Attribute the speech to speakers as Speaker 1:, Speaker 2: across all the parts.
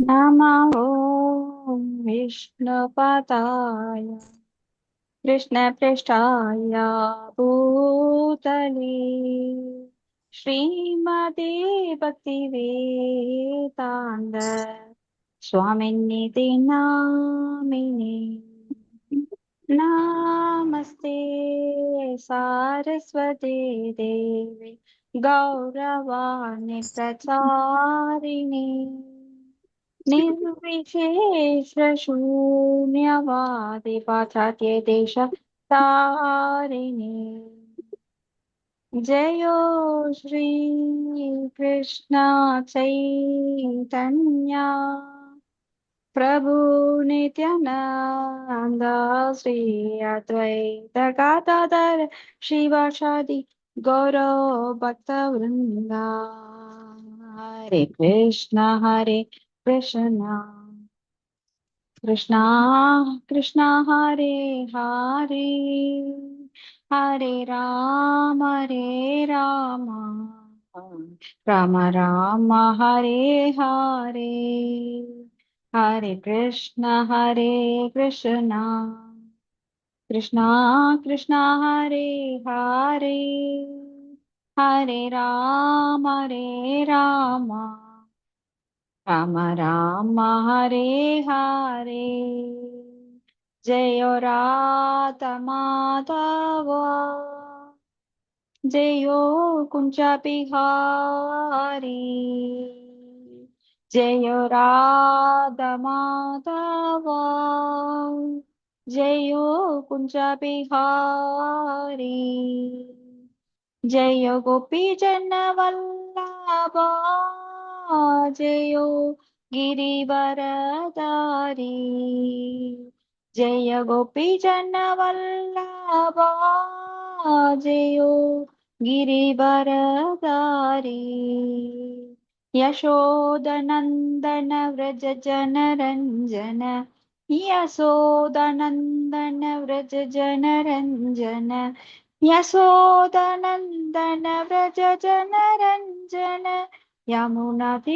Speaker 1: नमो विष्णुपदाय कृष्णपृष्ठाय भूतले श्रीमते भक्तिवेदान्त स्वामिन्निति नामिने नमस्ते सारस्वती देवी गौरवाणि प्रचारिणे निर्विशेषशून्यवादि पाश्चात्य देश तारिणे जयो श्री कृष्ण चैतन्य प्रभु नित्यानंद श्री अद्वैत गदाधर शिवासादि गौरव भक्त वृंदा हरे कृष्ण कृष्णा कृष्णा हरे हरे हरे राम राम राम हरे हरे हरे कृष्णा कृष्णा कृष्णा हरे हरे हरे राम राम राम हरे हरे जय राधा माधव जयो कुंज बिहारी जय राधा माधव जयो कुंज बिहारी जय गोपी जन वल्लभा जयो गिरिवरधारी जय गोपी जन वल्लभा जयो गिरिवरधारी यशोदनन्दन व्रज जनरञ्जन यशोदनन्दन व्रज जनरञ्जन यशोदनन्दन व्रज जनरञ्जन यमुनातीरावनचारि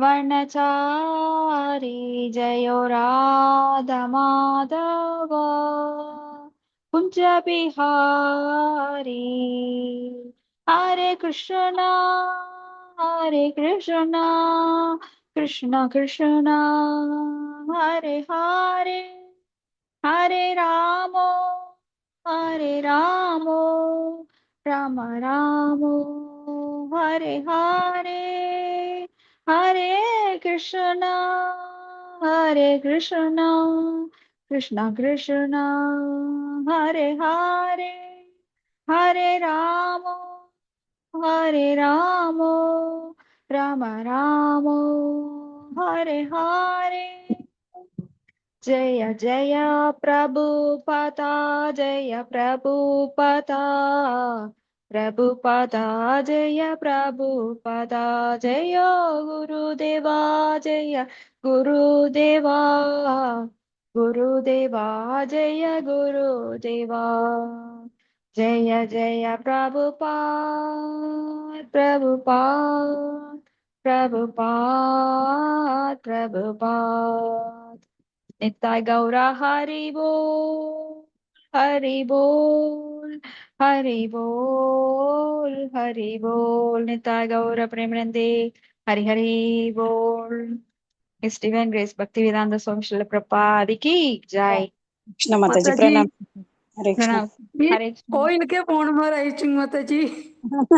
Speaker 1: वनचारि जयो राधा माधव कुंज बिहारी हरे कृष्णा कृष्ण कृष्ण हरे हरे हरे रामो राम रामो हरे हरे हरे कृष्णा कृष्ण कृष्ण हरे हरे हरे रामो राम रामो हरे हरे जय जय प्रभुपदा जय प्रभुपदा प्रभुपदा जय प्रभुपदा जय गुरुदेवा जय गुरुदेवा गुरुदेवा जय गुरुदेवा जय जय प्रभुपाद प्रभुपाद प्रभुपाद नित्य गौरा हरि बोल हरि बोल हरि बोल हरि बोल नित्य गौर प्रेमनंदे हरि हरि बोल स्टीवन ग्रेस भक्ति वेदांत स्वामी श्रील प्रपाद की जय
Speaker 2: कृष्ण माताजी
Speaker 3: माताजी
Speaker 2: प्रणाम। हरे कृष्ण।
Speaker 1: प्रणाम
Speaker 3: मी
Speaker 1: हरे कृष्ण
Speaker 3: கோயிலுக்கே போன மாதிரி ஆயிடுச்சுங்க மாதாஜி.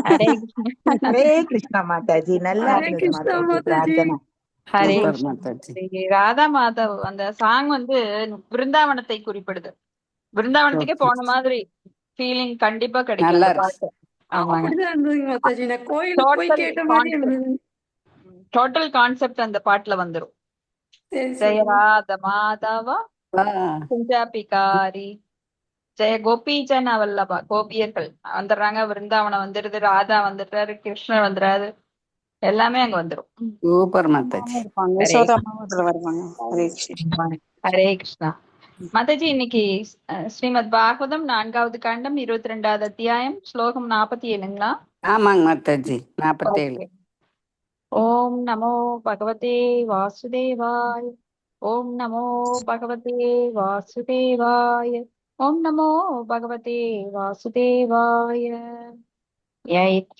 Speaker 1: हरे कृष्ण
Speaker 4: ஹரே கிருஷ்ணா மாதாஜி, நல்லா
Speaker 3: ஹரே
Speaker 4: இருந்தது
Speaker 3: கிருஷ்ணா
Speaker 4: மாதாஜி
Speaker 3: மாதாஜி.
Speaker 4: பிரார்த்தனை.
Speaker 1: हरे
Speaker 2: சூப்பர்
Speaker 1: कृष्ण
Speaker 2: மாதாஜி.
Speaker 1: ராதா மாதவ் அந்த சாங் வந்து பிருந்தாவனத்தை குறிப்பிடுது. பிருந்தாவனத்துக்கே
Speaker 2: ஓகே.
Speaker 1: போன மாதிரி ஃபீலிங் கண்டிப்பா கிடைக்கும்
Speaker 2: நல்லா
Speaker 1: இந்த
Speaker 2: இருக்கு.
Speaker 1: பாட்டு. ஆமாங்க.
Speaker 3: அப்படிதான் இருந்ததுங்க மாதாஜி. நான் கோயிலுக்கு போய்
Speaker 1: டோட்டல்
Speaker 3: கேட்ட மாதிரி
Speaker 1: கான்செப்ட்
Speaker 3: இருந்தது.
Speaker 1: டோட்டல் கான்செப்ட் அந்த பாட்டுல வந்துரும்.
Speaker 3: சரி
Speaker 1: ஜெய
Speaker 3: சரிங்க.
Speaker 1: ராத மாதவா
Speaker 2: ஆ,
Speaker 1: குஞ்சாபிகாரி ஜெய கோபீஜன வல்லபா கோபியர்கள் வந்துடுறாங்க. பிருந்தாவனம் வந்துடுது, ராதா வந்துடுறாரு, கிருஷ்ணர் வந்துடுறாரு, எல்லாமே அங்க வந்துரும்.
Speaker 2: சூப்பர் மாதாஜி.
Speaker 4: இருப்பாங்க
Speaker 1: ஹரே
Speaker 4: யசோதா அம்மாவும் அதுல வருவாங்க. ஹரே கிருஷ்ணா.
Speaker 1: ஹரே கிருஷ்ணா. மாதாஜி இன்னைக்கு ஸ்ரீமத் பாகவதம் 4வது காண்டம் 22வது அத்தியாயம் ஸ்லோகம் 47ங்களா?
Speaker 5: ஆமாங்க மாதாஜி, 47.
Speaker 1: ஓகே. ஓம் நமோ பகவதே வாசுதேவாய. ஓம் நமோ பகவதே வாசுதேவாய. ஓம் நமோ பகவதே வாசுதேவாய.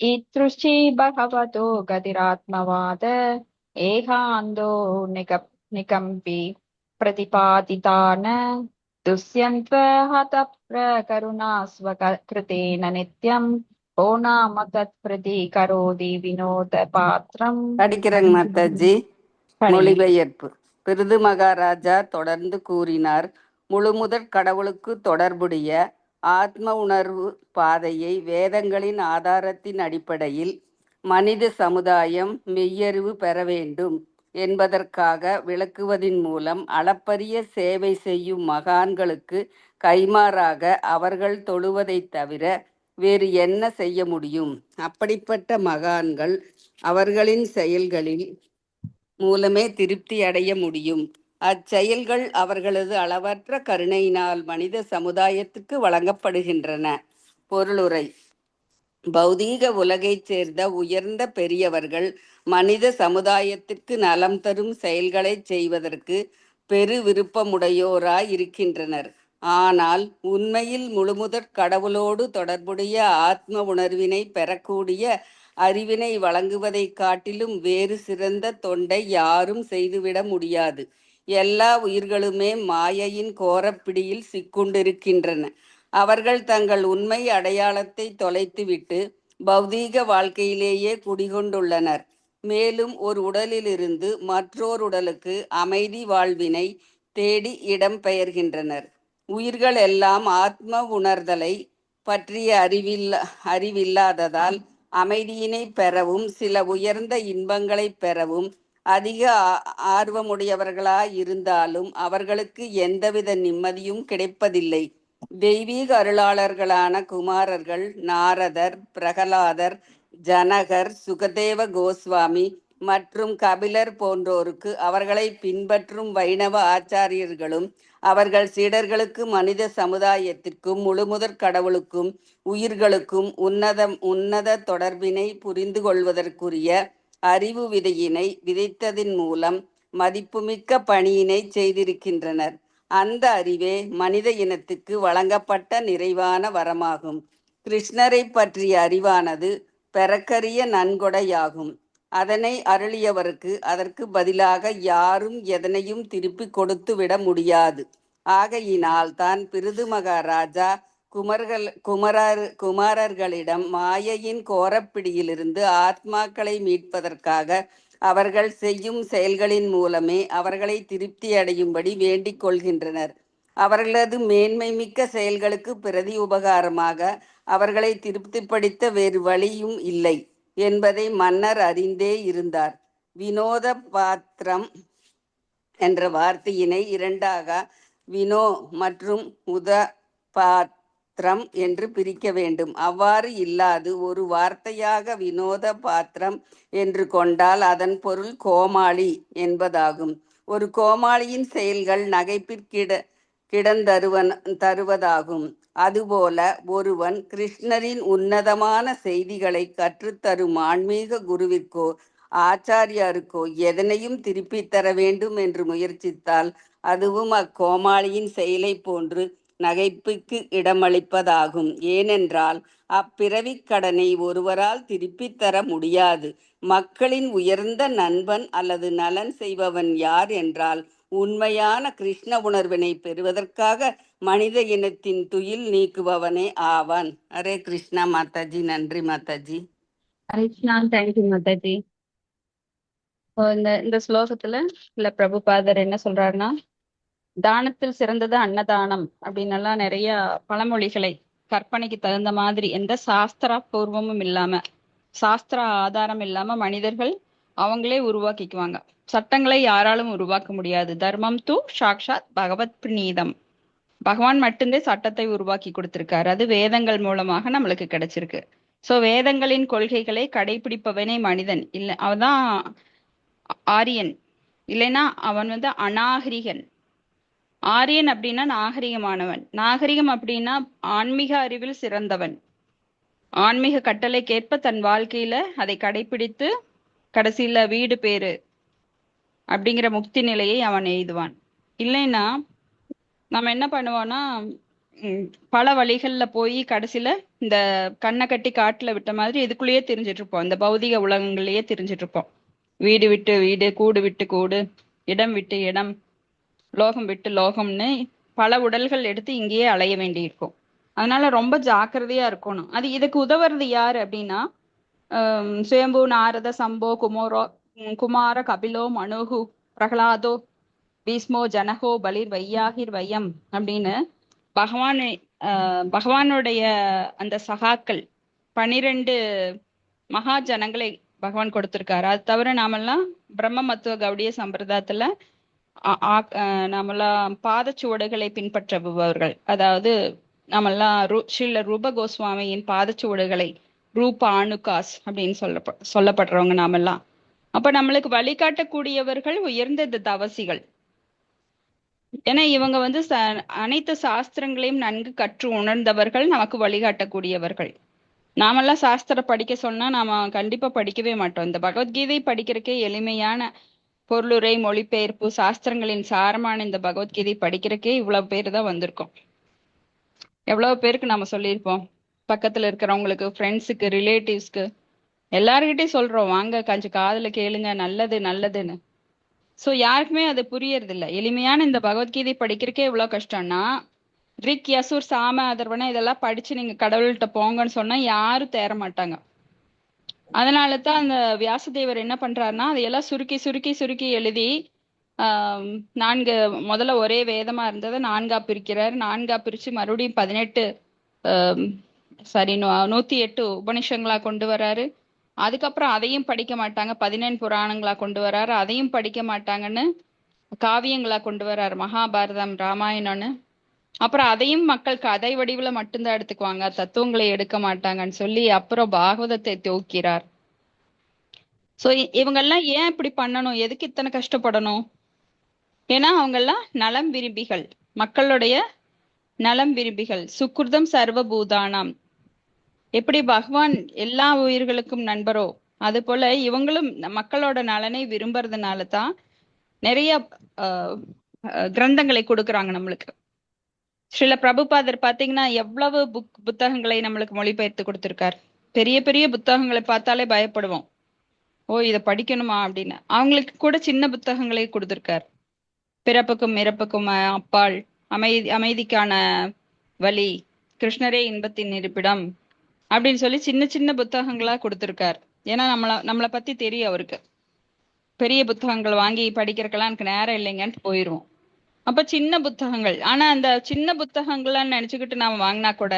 Speaker 1: ईदृशी भगवतो गतिरात्मवाद एहान्दो निकम्पि प्रतिपादितान् दुष्यन्त्व हतप्रकरुणा स्वकृतेन नित्यं को नाम तत्प्रति करोति विनोद पात्रम्.
Speaker 5: படிக்கிறேங்க மாதாஜி.
Speaker 1: படிங்க.
Speaker 5: மொழிபெயர்ப்பு. பிருது மகாராஜா தொடர்ந்து கூறினார், முழுமுதற் கடவுளுக்கு தொடர்புடைய ஆத்ம உணர்வு பாதையை வேதங்களின் ஆதாரத்தின் அடிப்படையில் மனித சமுதாயம் மெய்யறிவு பெற வேண்டும் என்பதற்காக விளக்குவதின் மூலம் அளப்பரிய சேவை செய்யும் மகான்களுக்கு கைமாறாக அவர்கள் தொழுவதைத் தவிர வேறு என்ன செய்ய முடியும்? அப்படிப்பட்ட மகான்கள் அவர்களின் செயல்களில் மூலமே திருப்தி அடைய முடியும். அச்செயல்கள் அவர்களது அளவற்ற கருணையினால் மனித சமுதாயத்துக்கு வழங்கப்படுகின்றன. பொருளுரை. பௌதீக உலகைச் சேர்ந்த உயர்ந்த பெரியவர்கள் மனித சமுதாயத்திற்கு நலம் தரும் செயல்களை செய்வதற்கு பெரு விருப்பமுடையோராய் இருக்கின்றனர். ஆனால் உண்மையில் முழுமுதற் கடவுளோடு தொடர்புடைய ஆத்ம உணர்வினை பெறக்கூடிய அறிவினை வழங்குவதை காட்டிலும் வேறு சிறந்த தொண்டை யாரும் செய்துவிட முடியாது. எல்லா உயிர்களுமே மாயையின் கோரப்பிடியில் சிக்குண்டிருக்கின்றன. அவர்கள் தங்கள் உண்மை அடையாளத்தை தொலைத்துவிட்டு பௌதீக வாழ்க்கையிலேயே குடிகொண்டுள்ளனர். மேலும் ஒரு உடலிலிருந்து மற்றோர் உடலுக்கு அமைதி வாழ்வினை தேடி இடம் பெயர்கின்றனர். உயிர்கள் எல்லாம் ஆத்ம உணர்தலை பற்றிய அறிவில்லாததால் அமைதியினை பெறவும் சில உயர்ந்த இன்பங்களை பெறவும் அதிக ஆர்வமுடையவர்களாயிருந்தாலும் அவர்களுக்கு எந்தவித நிம்மதியும் கிடைப்பதில்லை. தெய்வீக அருளாளர்களான குமாரர்கள் நாரதர், பிரகலாதர், ஜனகர், சுகதேவ கோஸ்வாமி மற்றும் கபிலர் போன்றோருக்கு அவர்களை பின்பற்றும் வைணவ ஆச்சாரியர்களும் அவர்கள் சீடர்களுக்கு மனித சமுதாயத்திற்கும் முழுமுதற் கடவுளுக்கும் உயிர்களுக்கும் உன்னத தொடர்பினை புரிந்து கொள்வதற்குரிய அறிவு விதையினை விதைத்ததின் மூலம் மதிப்புமிக்க பணியினை செய்திருக்கின்றனர். அந்த அறிவே மனித இனத்துக்கு வழங்கப்பட்ட நிறைவான வரமாகும். கிருஷ்ணரை பற்றிய அறிவானது பெறக்கரிய நன்கொடையாகும். அதனை அருளியவருக்கு அதற்கு பதிலாக யாரும் எதனையும் திருப்பி கொடுத்து விட முடியாது. ஆகையினால் தான் பிருது மகாராஜா குமாரர்களிடம் மாயையின் கோரப்பிடியிலிருந்து ஆத்மாக்களை மீட்பதற்காக அவர்கள் செய்யும் செயல்களின் மூலமே அவர்களை திருப்தி அடையும்படி வேண்டிக் கொள்கின்றனர். அவர்களது மேன்மை மிக்க செயல்களுக்கு பிரதி உபகாரமாக அவர்களை திருப்திப்படுத்த வேறு வழியும் இல்லை என்பதை மன்னர் அறிந்தே இருந்தார். வினோத பாத்திரம் என்ற வார்த்தையினை இரண்டாக வினோ மற்றும் உத பாத்திரம் என்று பிரிக்க வேண்டும். அவ்வாறு இல்லாது ஒரு வார்த்தையாக வினோத பாத்திரம் என்று கொண்டால் அதன் பொருள் கோமாளி என்பதாகும். ஒரு கோமாளியின் செயல்கள் தருவதாகும். அதுபோல ஒருவன் கிருஷ்ணரின் உன்னதமான செய்திகளை கற்றுத்தரும் ஆன்மீக குருவிற்கோ ஆச்சாரியாருக்கோ எதனையும் திருப்பித் தர வேண்டும் என்று முயற்சித்தால் அதுவும் அக்கோமாளியின் செயலை போன்று நகைப்புக்கு இடமளிப்பதாகும். ஏனென்றால் அப்பிறவிக் கடனை ஒருவரால் திருப்பித் தர முடியாது. மக்களின் உயர்ந்த நண்பன் அல்லது நலன் செய்பவன் யார் என்றால் உண்மையான கிருஷ்ண உணர்வினை பெறுவதற்காக மனித இனத்தின் துயில் நீக்குபவனே ஆவான். ஹரே கிருஷ்ணா மாதாஜி. நன்றி மாதாஜி.
Speaker 1: ஹரே கிருஷ்ணா. தேங்க்யூ மாதாஜி. இந்த ஸ்லோகத்துல இல்ல பிரபுபாதர் என்ன சொல்றாருன்னா, தானத்தில் சிறந்தது அன்னதானம் அப்படின்னு எல்லாம் நிறைய பழமொழிகளை கற்பனைக்கு தகுந்த மாதிரி எந்த சாஸ்திர பூர்வமும் இல்லாம சாஸ்திர ஆதாரம் இல்லாம மனிதர்கள் அவங்களே உருவாக்கிக்குவாங்க. சட்டங்களை யாராலும் உருவாக்க முடியாது. தர்மம் தூ சாக்ஷாத் பகவத் பிரணீதம். பகவான் மட்டும்தான் சட்டத்தை உருவாக்கி கொடுத்திருக்காரு. அது வேதங்கள் மூலமாக நம்மளுக்கு கிடைச்சிருக்கு. சோ வேதங்களின் கொள்கைகளை கடைபிடிப்பவனே மனிதன். இல்ல அவன்தான் ஆரியன், இல்லைன்னா அவன் அநாகரிகன். ஆரியன் அப்படின்னா நாகரிகமானவன், நாகரிகம் அப்படின்னா ஆன்மீக அறிவில் சிறந்தவன், ஆன்மீக கட்டளைக்கேற்ப தன் வாழ்க்கையில அதை கடைபிடித்து கடைசியில வீடு பேரு அப்படிங்கிற முக்தி நிலையை அவன் எய்துவான். இல்லைன்னா நம்ம என்ன பண்ணுவோம்னா பல வழிகள்ல போய் கடைசியில இந்த கண்ணை கட்டி காட்டுல விட்ட மாதிரி இதுக்குள்ளேயே தெரிஞ்சிட்டு இருப்போம், இந்த பௌதிக உலகங்களையே தெரிஞ்சிட்டு இருப்போம். வீடு விட்டு வீடு, கூடு விட்டு கூடு, இடம் விட்டு இடம், லோகம் விட்டு லோகம்னு பல உடல்கள் எடுத்து இங்கேயே அலைய வேண்டி இருக்கும். அதனால ரொம்ப ஜாக்கிரதையா இருக்கணும். அது இதுக்கு உதவுறது யாரு அப்படின்னா சுயம்பு, நாரத, சம்போ, குமார, கபிலோ, மனுகு, பிரகலாதோ, பீஸ்மோ, ஜனகோ, பலிர், வையாகிர், வையம் அப்படின்னு பகவானுடைய அந்த சகாக்கள் 12 மகா ஜனங்களை பகவான் கொடுத்திருக்காரு. அது தவிர நாமெல்லாம் பிரம்ம மத்துவ கௌடிய சம்பிரதாயத்துல நாமெல்லாம் பாதச்சுவடுகளை பின்பற்றுபவர்கள். அதாவது நாமெல்லாம் ஸ்ரீல ரூப கோஸ்வாமியின் பாதச்சுவடுகளை, ரூப அணுகாஸ் அப்படின்னு சொல்லப்படுறவங்க நாமெல்லாம். அப்ப நம்மளுக்கு வழிகாட்டக்கூடியவர்கள் உயர்ந்த இந்த தவசிகள். ஏன்னா இவங்க அனைத்து சாஸ்திரங்களையும் நன்கு கற்று உணர்ந்தவர்கள், நமக்கு வழிகாட்டக்கூடியவர்கள். நாமெல்லாம் சாஸ்திரம் படிக்க சொன்னா நாம கண்டிப்பா படிக்கவே மாட்டோம். இந்த பகவத்கீதை படிக்கிறக்கே எளிமையான பொருளுரை, மொழிபெயர்ப்பு, சாஸ்திரங்களின் சாரமான இந்த பகவத்கீதை படிக்கிறக்கே இவ்வளவு பேர் தான் வந்திருக்கோம். எவ்வளவு பேருக்கு நம்ம சொல்லியிருப்போம், பக்கத்துல இருக்கிறவங்களுக்கு, ஃப்ரெண்ட்ஸுக்கு, ரிலேட்டிவ்ஸ்க்கு, எல்லாருக்கிட்டையும் சொல்றோம் வாங்க கொஞ்சம் காதுல கேளுங்க, நல்லது நல்லதுன்னு. ஸோ யாருக்குமே அது புரியறது இல்லை. எளிமையான இந்த பகவத்கீதை படிக்கிறக்கே இவ்வளவு கஷ்டம்னா, ரிக், யசுர், சாம, அதர்வன இதெல்லாம் படிச்சு நீங்க கடவுள்கிட்ட போங்கன்னு சொன்னா யாரும் தேர மாட்டாங்க. அதனாலதான் அந்த வியாசதேவர் என்ன பண்றாருன்னா அதையெல்லாம் சுருக்கி சுருக்கி சுருக்கி எழுதி 4 முதல்ல ஒரே வேதமா இருந்ததை 4ஆ பிரிக்கிறார். 4ஆ பிரிச்சு மறுபடியும் 108 உபனிஷங்களா கொண்டு வராரு. அதுக்கப்புறம் அதையும் படிக்க மாட்டாங்க, 14 புராணங்களா கொண்டு வராரு. அதையும் படிக்க மாட்டாங்கன்னு காவியங்களா கொண்டு வராரு, மகாபாரதம், ராமாயணம்னு. அப்புறம் அதையும் மக்கள் கதை வடிவுல மட்டும்தான் எடுத்துக்குவாங்க, தத்துவங்களை எடுக்க மாட்டாங்கன்னு சொல்லி அப்புறம் பாகவதத்தை தூக்கிறார். சோ இவங்கெல்லாம் ஏன் இப்படி பண்ணணும், எதுக்கு இத்தனை கஷ்டப்படணும்? ஏன்னா அவங்கெல்லாம் நலம் விரும்பிகள், மக்களுடைய நலம் விரும்பிகள். சுக்ருதம் சர்வபூதானாம், எப்படி பகவான் எல்லா உயிர்களுக்கும் நண்பரோ அது போல இவங்களும் மக்களோட நலனை விரும்புறதுனால தான் நிறைய கிரந்தங்களை கொடுக்குறாங்க நம்மளுக்கு. ஸ்ரீல பிரபுபாதர் பாத்தீங்கன்னா எவ்வளவு புத்தகங்களை நம்மளுக்கு மொழிபெயர்த்து கொடுத்திருக்கார். பெரிய பெரிய புத்தகங்களை பார்த்தாலே பயப்படுவோம், ஓ இதை படிக்கணுமா அப்படின்னு. அவங்களுக்கு கூட சின்ன புத்தகங்களை கொடுத்திருக்கார். பிறப்புக்கும் இறப்புக்கும் அப்பால், அமைதிக்கான வழி, கிருஷ்ணரே இன்பத்தின் இருப்பிடம் அப்படின்னு சொல்லி சின்ன சின்ன புத்தகங்களா கொடுத்திருக்கார். ஏன்னா நம்மளை பத்தி தெரியும் அவருக்கு. பெரிய புத்தகங்கள் வாங்கி படிக்கிறதுக்கெல்லாம் எனக்கு நேரம் இல்லைங்கன்ட்டு போயிடுவோம். அப்ப சின்ன புத்தகங்கள், ஆனா அந்த சின்ன புத்தகங்கள்லாம் நினைச்சுக்கிட்டு நாம வாங்கினா கூட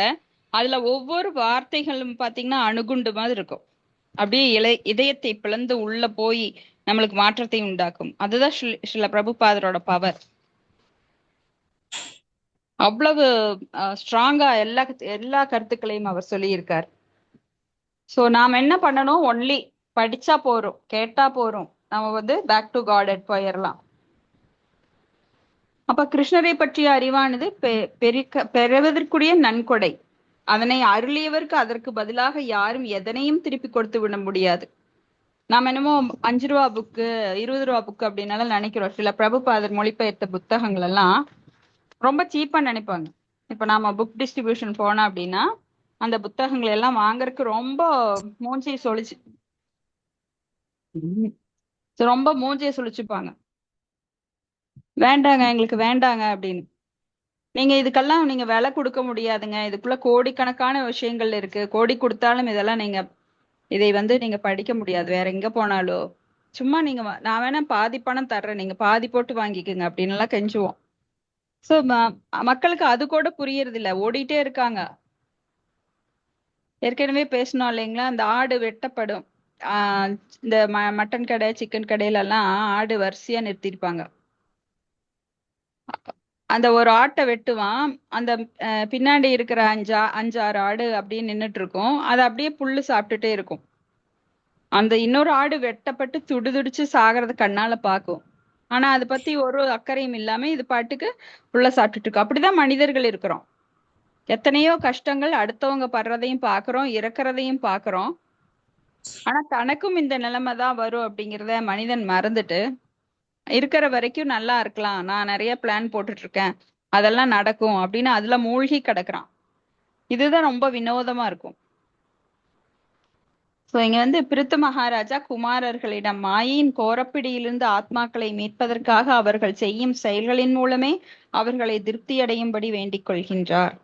Speaker 1: அதுல ஒவ்வொரு வார்த்தைகளும் பாத்தீங்கன்னா அணுகுண்டு மாதிரி இருக்கும். அப்படியே இதயத்தை பிளந்து உள்ள போய் நம்மளுக்கு மாற்றத்தை உண்டாக்கும். அதுதான் ஸ்ரீல பிரபுபாதரோட பவர். அவ்வளவு ஸ்ட்ராங்கா எல்லா கருத்துக்களையும் அவர் சொல்லியிருக்கார். சோ நாம என்ன பண்ணணும், ஒன்லி படிச்சா போறோம், கேட்டா போறோம், நம்ம பேக் டு காட் போயிடலாம். அப்ப கிருஷ்ணரை பற்றிய அறிவானது பெறுவதற்குரிய நன்கொடை. அதனை அருளியவருக்கு அதற்கு பதிலாக யாரும் எதனையும் திருப்பி கொடுத்து விட முடியாது. நாம என்னமோ 5 ரூபா புக்கு, 20 ரூபா புக்கு அப்படின்னாலும் நினைக்கிறோம். சில பிரபுபாதர் மொழிபெயர்த்த புத்தகங்கள் எல்லாம் ரொம்ப சீப்பா நினைப்பாங்க. இப்ப நாம புக் டிஸ்ட்ரிபியூஷன் போனோம் அப்படின்னா அந்த புத்தகங்கள் எல்லாம் வாங்கறதுக்கு ரொம்ப மூஞ்சியை சுழிச்சுப்பாங்க, வேண்டாங்க எங்களுக்கு வேண்டாங்க அப்படின்னு. நீங்க இதுக்கெல்லாம் நீங்க விலை கொடுக்க முடியாதுங்க, இதுக்குள்ள கோடிக்கணக்கான விஷயங்கள் இருக்கு, கோடி கொடுத்தாலும் இதெல்லாம் இதை நீங்க படிக்க முடியாது வேற எங்க போனாலும். சும்மா நீங்க நான் வேணா பாதி பணம் தர்றேன், நீங்க பாதி போட்டு வாங்கிக்கோங்க அப்படின்னு எல்லாம் கெஞ்சுவோம். சோ மக்களுக்கு அது கூட புரியறது இல்ல, ஓடிட்டே இருக்காங்க. ஏற்கனவே பேசணும் இல்லைங்களா, அந்த ஆடு வெட்டப்படும். இந்த மட்டன் கடை, சிக்கன் கடையில எல்லாம் ஆடு வரிசையா நிறுத்திருப்பாங்க. அந்த ஒரு ஆட்டை வெட்டுவான், அந்த பின்னாடி இருக்கிற 5-6 ஆடு அப்படியே நின்றுட்டு இருக்கும். அது அப்படியே புல்லு சாப்பிட்டுட்டே இருக்கும். அந்த இன்னொரு ஆடு வெட்டப்பட்டு துடிதுடிச்சு சாகிறத கண்ணால பாக்கும். ஆனா அதை பத்தி ஒரு அக்கறையும் இல்லாம இது பாட்டுக்கு உள்ள சாப்பிட்டுட்டு இருக்கு. அப்படிதான் மனிதர்கள் இருக்கிறோம். எத்தனையோ கஷ்டங்கள் அடுத்தவங்க படுறதையும் பாக்குறோம், இறக்குறதையும் பாக்குறோம். ஆனா தனக்கும் இந்த நிலைமை தான் வரும் அப்படிங்கிறத மனிதன் மறந்துட்டு இருக்கிற வரைக்கும் நல்லா இருக்கலாம், நான் நிறைய பிளான் போட்டுட்டு இருக்கேன், அதெல்லாம் நடக்கும் அப்படின்னு அதுல மூழ்கி கிடக்குறான். இதுதான் ரொம்ப வினோதமா இருக்கும். சோ இங்க வந்து பிருத்து மகாராஜா குமாரர்களிடம் மாயையின் கோரப்பிடியிலிருந்து ஆத்மாக்களை மீட்பதற்காக அவர்கள் செய்யும் செயல்களின் மூலமே அவர்களை திருப்தியடையும்படி வேண்டிக் கொள்கின்றார்.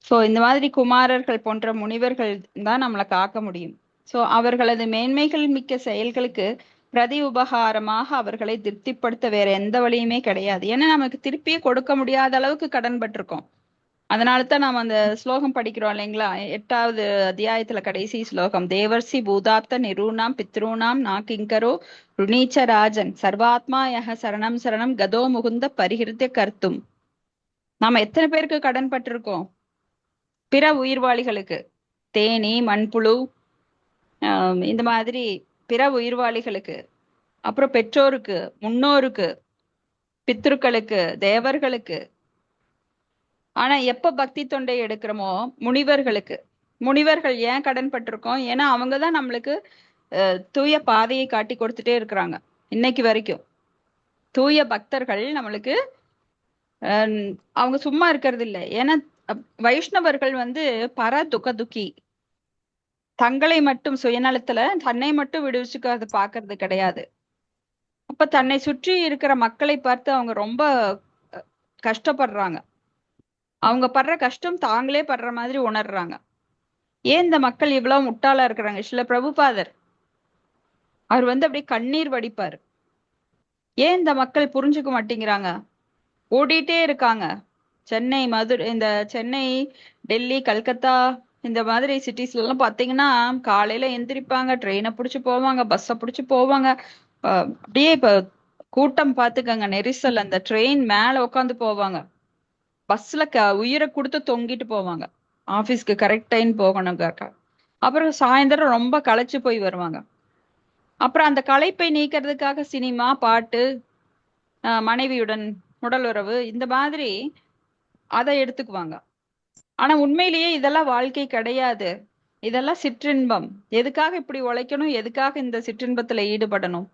Speaker 1: சோ இந்த மாதிரி குமாரர்கள் போன்ற முனிவர்கள் தான் நம்மளை காக்க முடியும். சோ அவர்களது மேன்மைகள் மிக்க செயல்களுக்கு பிரதி உபகாரமாக அவர்களை திருப்திப்படுத்த வேற எந்த வழியுமே கிடையாது. ஏன்னா நமக்கு திருப்பியே கொடுக்க முடியாத அளவுக்கு கடன் பட்டிருக்கோம். அதனாலதான் நாம அந்த ஸ்லோகம் படிக்கிறோம் இல்லைங்களா, 8வது அத்தியாயத்துல கடைசி ஸ்லோகம், தேவர்சி பூதாப்த நிரூணாம் பித்ருணாம் நாகிங்கரோ ருணீச்ச ராஜன் சர்வாத்மா யஹ சரணம் சரணம் கதோ முகுந்த பரிஹிருத்திய கர்த்தும். நாம எத்தனை பேருக்கு கடன் பட்டிருக்கோம்? பிற உயிர்வாளிகளுக்கு, தேனி, மண்புழு, இந்த மாதிரி பிற உயிர்வாளிகளுக்கு, அப்புறம் பெற்றோருக்கு, முன்னோருக்கு, பித்ருக்களுக்கு, தேவர்களுக்கு. ஆனா எப்ப பக்தி தொண்டை எடுக்கிறோமோ முனிவர்களுக்கு, முனிவர்கள் ஏன் கடன் பட்டிருக்கோம்? ஏன்னா அவங்கதான் நம்மளுக்கு தூய பாதையை காட்டி கொடுத்துட்டே இருக்கிறாங்க இன்னைக்கு வரைக்கும். தூய பக்தர்கள் நம்மளுக்கு அவங்க சும்மா இருக்கிறது இல்லை. ஏன்னா வைஷ்ணவர்கள் வந்து பர துக்கி, தங்களை மட்டும் சுயநலத்துல தன்னை மட்டும் விடுவிச்சுக்கிறது பாக்குறது கிடையாது. அப்ப தன்னை சுற்றி இருக்கிற மக்களை பார்த்து அவங்க ரொம்ப கஷ்டப்படுறாங்க. அவங்க படுற கஷ்டம் தாங்களே படுற மாதிரி உணர்றாங்க. ஏன் இந்த மக்கள் இவ்வளவு முட்டாளா இருக்கிறாங்க? சில பிரபுபாதர் அவர் வந்து அப்படியே கண்ணீர் வடிப்பாரு. ஏன் இந்த மக்கள் புரிஞ்சுக்க மாட்டேங்கிறாங்க? ஓடிட்டே இருக்காங்க. சென்னை, மதுரை, இந்த சென்னை, டெல்லி, கல்கத்தா இந்த மாதிரி சிட்டிஸ்ல எல்லாம் பாத்தீங்கன்னா காலையில எந்திரிப்பாங்க, ட்ரெயினை பிடிச்சு போவாங்க, பஸ்ஸை பிடிச்சு போவாங்க. அப்படியே இப்ப கூட்டம் பாத்துக்கங்க, நெரிசல். அந்த ட்ரெயின் மேல உட்காந்து போவாங்க, பஸ்ல உயிரை கொடுத்து தொங்கிட்டு போவாங்க, ஆபீஸ்க்கு கரெக்ட் டைம் போகணுங்க. அப்புறம் சாயந்தரம் ரொம்ப களைச்சு போய் வருவாங்க. அப்புறம் அந்த களைப்பை நீக்கிறதுக்காக சினிமா, பாட்டு, மனைவியுடன் உடல் உறவு, இந்த மாதிரி அதை எடுத்துக்குவாங்க. ஆனா உண்மையிலேயே இதெல்லாம் வாழ்க்கை கிடையாது. இதெல்லாம் சிற்றின்பம். எதுக்காக இப்படி உழைக்கணும்? எதுக்காக இந்த சிற்றின்பத்துல ஈடுபடணும்?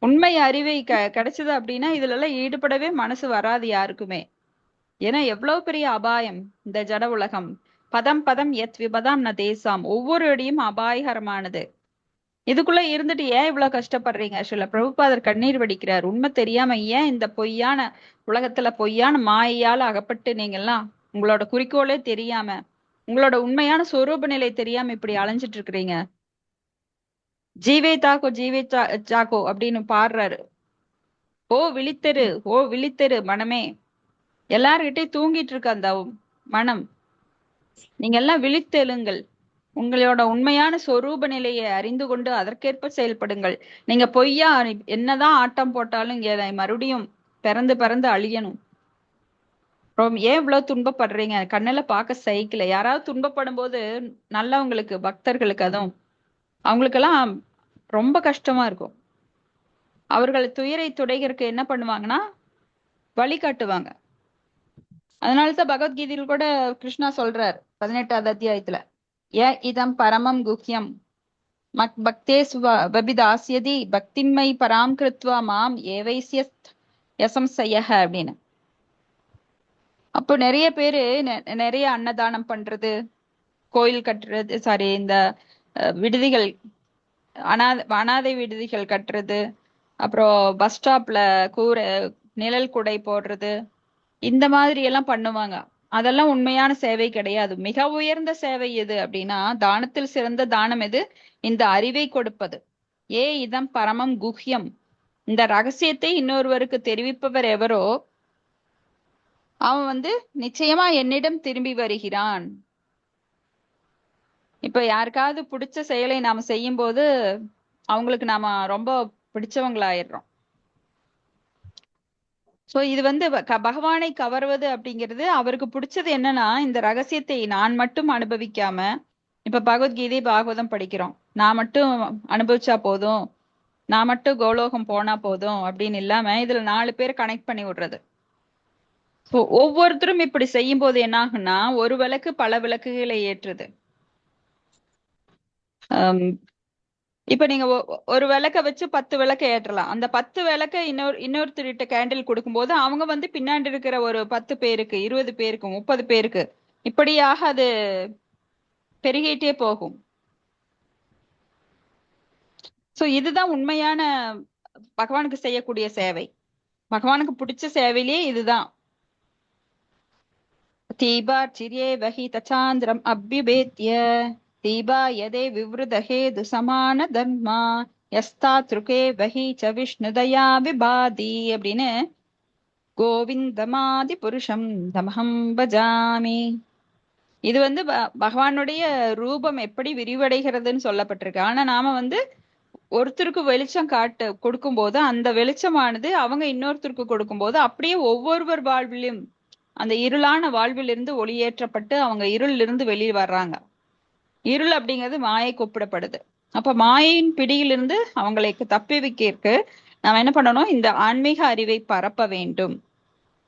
Speaker 1: உண்மை அறிவை கிடைச்சது அப்படின்னா இதுல எல்லாம் ஈடுபடவே மனசு வராது யாருக்குமே. ஏன்னா எவ்வளவு பெரிய அபாயம் இந்த ஜட உலகம். பதம் பதம் எத் விபதாம் ந தேசாம், ஒவ்வொரு அடியும் அபாயகரமானது. இதுக்குள்ள இருந்துட்டு ஏன் இவ்வளவு கஷ்டப்படுறீங்க? சில பிரபுபாதர் கண்ணீர் வடிக்கிறார். உண்மை தெரியாம ஏன் இந்த பொய்யான உலகத்துல பொய்யான மாயையால அகப்பட்டு நீங்கெல்லாம் உங்களோட குறிக்கோளே தெரியாம, உங்களோட உண்மையான சொரூப நிலை தெரியாம இப்படி அலைஞ்சிட்டு இருக்கிறீங்க? ஜீவே தாக்கோ ஜீவே சாக்கோ அப்படின்னு பாடுறாரு. ஓ விழித்தெரு, ஓ விழித்தெரு மனமே. எல்லார்கிட்டையும் தூங்கிட்டு இருக்க அந்த மனம், நீங்க எல்லாம் விழித்தெழுங்கள். உங்களோட உண்மையான சொரூப நிலையை அறிந்து கொண்டு அதற்கேற்ப செயல்படுங்கள். நீங்க பொய்யா என்னதான் ஆட்டம் போட்டாலும் இங்க மறுபடியும் பிறந்து பிறந்து அழியணும். ஏன் இவ்வளவு துன்பப்படுறீங்க? கண்ணுல பார்க்க சகிக்கல. யாராவது துன்பப்படும் போது நல்லவங்களுக்கு, பக்தர்களுக்கு, அதுவும் அவங்களுக்கெல்லாம் ரொம்ப கஷ்டமா இருக்கும். அவர்கள் துயரை துடைக்கிறதுக்கு என்ன பண்ணுவாங்கன்னா வழிகாட்டுவாங்க. அதனாலதான் பகவத்கீதையில் கூட கிருஷ்ணா சொல்றார் 18வது அத்தியாயத்துல, இதம் பரமம் குஹ்யம் மத் பக்தே வபிதாஸ்யதி பக்தின்மை பராம் கிருத்வா மாம் ஏவைஸ்யத் யசம்சய அப்படின்னு. அப்போ நிறைய பேரு நிறைய அன்னதானம் பண்றது, கோயில் கட்டுறது, சாரி இந்த விடுதிகள், அனாதை விடுதிகள் கட்டுறது, அப்புறம் பஸ் ஸ்டாப்ல நிழல் குடை போடுறது, இந்த மாதிரி எல்லாம் பண்ணுவாங்க. அதெல்லாம் உண்மையான சேவை கிடையாது. மிக உயர்ந்த சேவை எது அப்படின்னா, தானத்தில் சிறந்த தானம் எது? இந்த அறிவை கொடுப்பது. இதம் பரமம் குஹ்யம், இந்த ரகசியத்தை இன்னொருவருக்கு தெரிவிப்பவர் எவரோ அவன் வந்து நிச்சயமா என்னிடம் திரும்பி வருகிறான். இப்ப யாருக்காவது பிடிச்ச செயலை நாம செய்யும் போது அவங்களுக்கு நாம ரொம்ப பிடிச்சவங்களாயிடுறோம். சோ இது வந்து பகவானை கவர்வது அப்படிங்கிறது, அவருக்கு பிடிச்சது என்னன்னா இந்த ரகசியத்தை நான் மட்டும் அனுபவிக்காம, இப்ப பகவத்கீதை பாகவதம் படிக்கிறோம், நான் மட்டும் அனுபவிச்சா போதும், நான் மட்டும் கோலோகம் போனா போதும் அப்படின்னு இல்லாம இதுல 4 பேர் கனெக்ட் பண்ணி விடுறது. So, ஒவ்வொருத்தரும் இப்படி செய்யும் போது என்ன ஆகுன்னா ஒரு விளக்கு பல விளக்குகளை ஏற்றுது. ஆம், இப்ப நீங்க ஒரு விளக்க வச்சு 10 விளக்க ஏற்றலாம். அந்த 10 விளக்க இன்னொருத்தர்கிட்ட கேண்டில் கொடுக்கும்போது அவங்க வந்து பின்னாடி இருக்கிற ஒரு 10 பேருக்கு 20 பேருக்கு 30 பேருக்கு இப்படியாக அது பெருகிட்டே போகும். சோ இதுதான் உண்மையான பகவானுக்கு செய்யக்கூடிய சேவை. பகவானுக்கு பிடிச்ச சேவையிலேயே இதுதான். தீபார்ச்சிரேவ ஹி தச்சாந்திரம் அபியுபேத்ய தீபாயதே விவ்ருதஹேது சமான தர்மா யஸ்தாத்ருகே வஹி ச விஷ்ணுதயா விபாதி அப்படின்னு கோவிந்தமாதி புருஷம் தமஹம் பஜாமி. இது வந்து பகவானுடைய ரூபம் எப்படி விரிவடைகிறதுன்னு சொல்லப்பட்டிருக்கு. ஆனா நாம வந்து ஒருத்தருக்கு வெளிச்சம் கொடுக்கும்போது அந்த வெளிச்சமானது அவங்க இன்னொருத்தருக்கு கொடுக்கும்போது அப்படியே ஒவ்வொருவர் வாழ்விலும் அந்த இருளான வாழ்விலிருந்து ஒளியேற்றப்பட்டு அவங்க இருளிலிருந்து வெளியே வர்றாங்க. இருள் அப்படிங்கிறது மாயைக்கு ஒப்பிடப்படுது. அப்ப மாயையின் பிடியிலிருந்து அவங்களுக்கு தப்பி வைக்கிறதுக்கு நாம என்ன பண்ணணும், இந்த ஆன்மீக அறிவை பரப்ப வேண்டும்.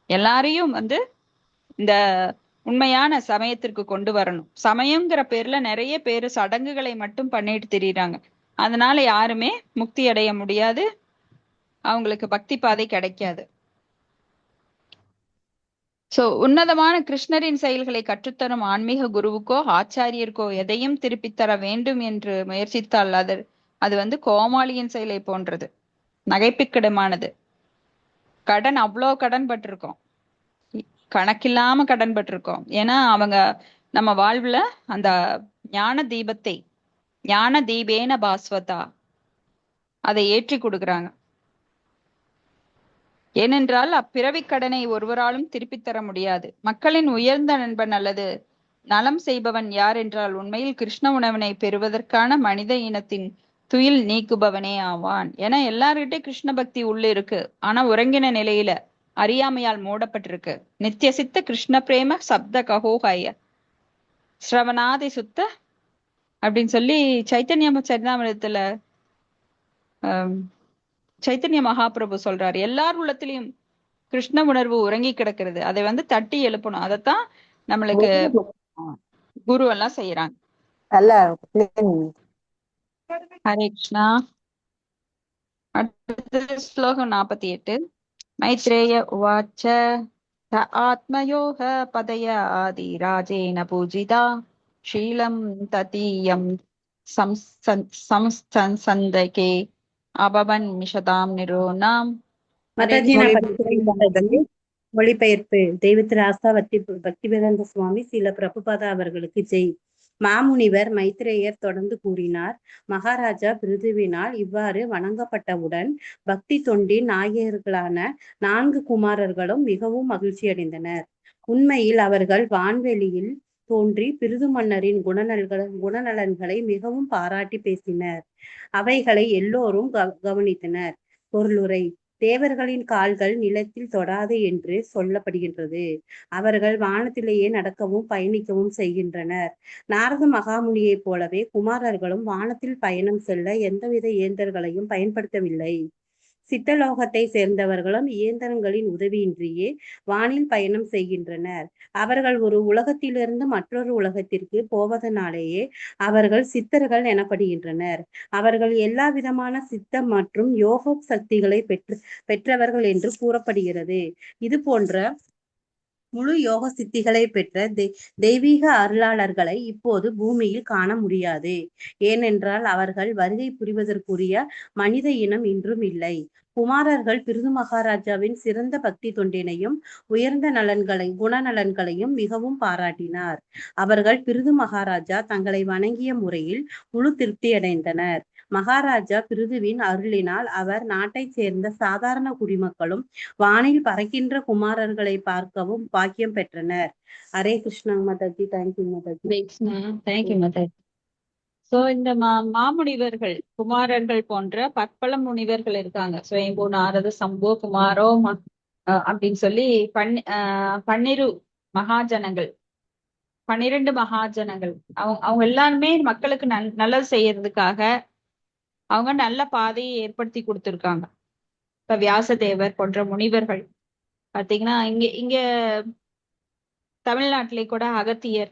Speaker 1: எல்லாரையும் வந்து இந்த உண்மையான சமயத்திற்கு கொண்டு வரணும். சமயம்ங்கிற பேர்ல நிறைய பேரு சடங்குகளை மட்டும் பண்ணிட்டு திரியிறாங்க. அதனால யாருமே முக்தி அடைய முடியாது, அவங்களுக்கு பக்தி பாதை கிடைக்காது. சோ உன்னதமான கிருஷ்ணரின் செயல்களை கற்றுத்தரும் ஆன்மீக குருவுக்கோ ஆச்சாரியருக்கோ எதையும் திருப்பித் தர வேண்டும் என்று முயற்சித்தால் அது வந்து கோமாளியின் செயலை போன்றது, நகைப்பிக்கிடமானது. கடன் அவ்வளோ கடன் பட்டிருக்கோம், கணக்கில்லாம கடன் பட்டிருக்கோம். ஏன்னா அவங்க நம்ம வாழ்வுல அந்த ஞான தீபத்தை ஞான தீபேன பாஸ்வதா அதை ஏற்றி கொடுக்குறாங்க. ஏனென்றால் அப்பிறவிக் கடனை ஒருவராலும் திருப்பித் தர முடியாது. மக்களின் உயர்ந்த நண்பன் அல்லது நலம் செய்பவன் யார் என்றால் உண்மையில் கிருஷ்ண உணவினை பெறுவதற்கான மனித இனத்தின் துயில் நீக்குபவனே ஆவான். ஏன்னா எல்லார்கிட்டையும் கிருஷ்ண பக்தி உள்ள இருக்கு, ஆனா உறங்கின நிலையில அறியாமையால் மூடப்பட்டிருக்கு. நித்திய சித்த கிருஷ்ண பிரேம சப்த கஹோஹய ஸ்ரவணாதி சுத்த அப்படின்னு சொல்லி சைத்தன்ய சரிதாமிரத்துல சைத்தன்ய மகாபிரபு சொல்றாரு, எல்லார் உள்ளத்திலையும் கிருஷ்ண உணர்வு உறங்கி கிடக்கிறது, அதை வந்து தட்டி எழுப்பணும். அதைத்தான் நம்மளுக்கு குரு எல்லாம் செய்யறாங்க. ஹரே கிருஷ்ணா. அடுத்தது ஸ்லோகம் 48. மைத்ரேய உவாச்ச த ஆத்மயோக பதய ஆதி ராஜேன பூஜிதா ஷீலம் ததீயம் சம்சந்தகே அபவன் மிஷதாம் நிரோனாம்.
Speaker 2: மாதாஜி, மொழிபெயர்ப்பு. தெய்வத்திரு ஆஸ்தாவத்தி பக்திவேதாந்த சுவாமி ஸ்ரீல பிரபுபாதா அவர்களுக்கு ஜெய். மாமுனிவர் மைத்ரேயர் தொடர்ந்து கூறினார், மகாராஜா பிருதுவினால் இவ்வாறு வணங்கப்பட்டவுடன் பக்தி தொண்டின் நாயகர்களான 4 குமாரர்களும் மிகவும் மகிழ்ச்சி அடைந்தனர். உண்மையில் அவர்கள் வான்வெளியில் தோன்றி பிருது மன்னரின் குணநலன்களை மிகவும் பாராட்டி பேசினர். அவைகளை எல்லோரும் கவனித்தனர். பொருளுரை: தேவர்களின் கால்கள் நிலத்தில் தொடாது என்று சொல்லப்படுகின்றது. அவர்கள் வானத்திலேயே நடக்கவும் பயணிக்கவும் செய்கின்றனர். நாரத மகாமுனியைப் போலவே குமாரர்களும் வானத்தில் பயணம் செல்ல எந்தவித இயந்திரங்களையும் பயன்படுத்தவில்லை. சித்தலோகத்தை சேர்ந்தவர்களும் இயந்திரங்களின் உதவியின்றியே வானில் பயணம் செய்கின்றனர். அவர்கள் ஒரு உலகத்திலிருந்து மற்றொரு உலகத்திற்கு போவதனாலேயே அவர்கள் சித்தர்கள் எனப்படுகின்றனர். அவர்கள் எல்லா விதமான சித்த மற்றும் யோக சக்திகளை பெற்றவர்கள் என்று கூறப்படுகிறது. இது போன்ற முழு யோக சித்திகளை பெற்ற தெய்வீக அருளாளர்களை இப்போது பூமியில் காண முடியாது. ஏனென்றால் அவர்கள் வருகை புரிவதற்குரிய மனித இனம் இன்றும் இல்லை. குமாரர்கள் பிருது மகாராஜாவின் சிறந்த பக்தி தொண்டினையும் உயர்ந்த குணநலன்களையும் மிகவும் பாராட்டினார். அவர்கள் பிருது மகாராஜா தங்களை வணங்கிய முறையில் முழு திருப்தியடைந்தனர். மகாராஜா பிருதுவின் அருளினால் அவர் நாட்டைச் சேர்ந்த சாதாரண குடிமக்களும் வானில் பறக்கின்ற குமாரர்களை பார்க்கவும் பாக்கியம் பெற்றனர். Hare Krishna Mataji. Thank you Mataji.
Speaker 1: Thank you Mataji. So இந்த மாமுனிவர்கள் குமாரர்கள் போன்ற பற்பல முனிவர்கள் இருக்காங்க. ஸ்வயம்பு, நாரத, சம்பு, குமாரோ அப்படின்னு சொல்லி 12 மகாஜனங்கள் 12 மகாஜனங்கள் அவங்க எல்லாருமே மக்களுக்கு நல்லது செய்யறதுக்காக அவங்க நல்ல பாதையை ஏற்படுத்தி கொடுத்திருக்காங்க. இப்ப வியாசதேவர் போன்ற முனிவர்கள் பாத்தீங்கன்னா இங்க இங்க தமிழ்நாட்டிலே கூட அகத்தியர்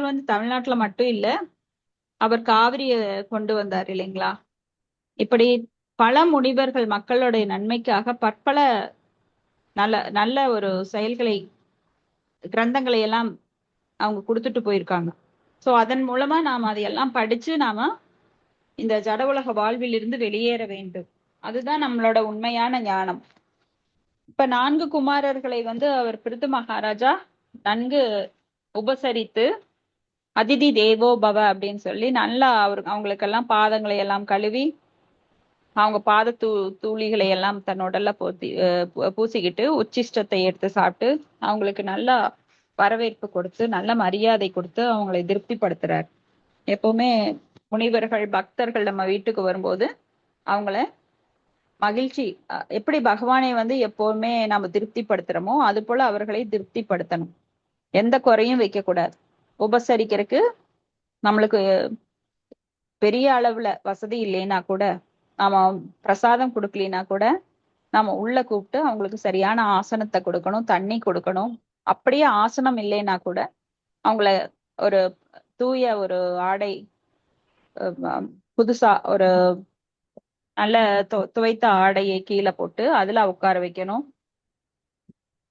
Speaker 1: வந்து தமிழ்நாட்டுல மட்டும் இல்ல, அவர் காவிரிய கொண்டு வந்தார் இல்லைங்களா? இப்படி பல முனிவர்கள் மக்களுடைய நன்மைக்காக பற்பல நல்ல நல்ல ஒரு செயல்களை, கிரந்தங்களை எல்லாம் அவங்க கொடுத்துட்டு போயிருக்காங்க. சோ அதன் மூலமா நாம அதையெல்லாம் படிச்சு நாம இந்த ஜட உலக வாழ்வில் இருந்து வெளியேற வேண்டும். அதுதான் நம்மளோட உண்மையான ஞானம். இப்ப 4 குமாரர்களை வந்து அவர் பிருது மகாராஜா நன்கு உபசரித்து அதிதி தேவோ பவ அப்படின்னு சொல்லி நல்லா அவங்களுக்கெல்லாம் பாதங்களை எல்லாம் கழுவி அவங்க பாத தூளிகளை எல்லாம் தன் உடல்ல பூசிக்கிட்டு உச்சிஷ்டத்தை எடுத்து சாப்பிட்டு அவங்களுக்கு நல்லா வரவேற்பு கொடுத்து நல்ல மரியாதை கொடுத்து அவங்களை திருப்திப்படுத்துறார். எப்பவுமே முனிவர்கள் பக்தர்கள் நம்ம வீட்டுக்கு வரும்போது அவங்கள மகிழ்ச்சி, எப்படி பகவானை வந்து எப்பவுமே நம்ம திருப்திப்படுத்துறோமோ அது போல அவர்களை திருப்திப்படுத்தணும். எந்த குறையும் வைக்க கூடாது. உபசரிக்கிறதுக்கு நம்மளுக்கு பெரிய அளவுல வசதி இல்லைன்னா கூட, நாம பிரசாதம் கொடுக்கலினா கூட நாம உள்ள கூப்பிட்டு அவங்களுக்கு சரியான ஆசனத்தை கொடுக்கணும், தண்ணி கொடுக்கணும். அப்படியே ஆசனம் இல்லைன்னா கூட அவங்கள ஒரு தூய ஒரு ஆடை, புதுசா ஒரு நல்ல துவைத்த ஆடையை கீழே போட்டு அதுல உட்கார வைக்கணும்.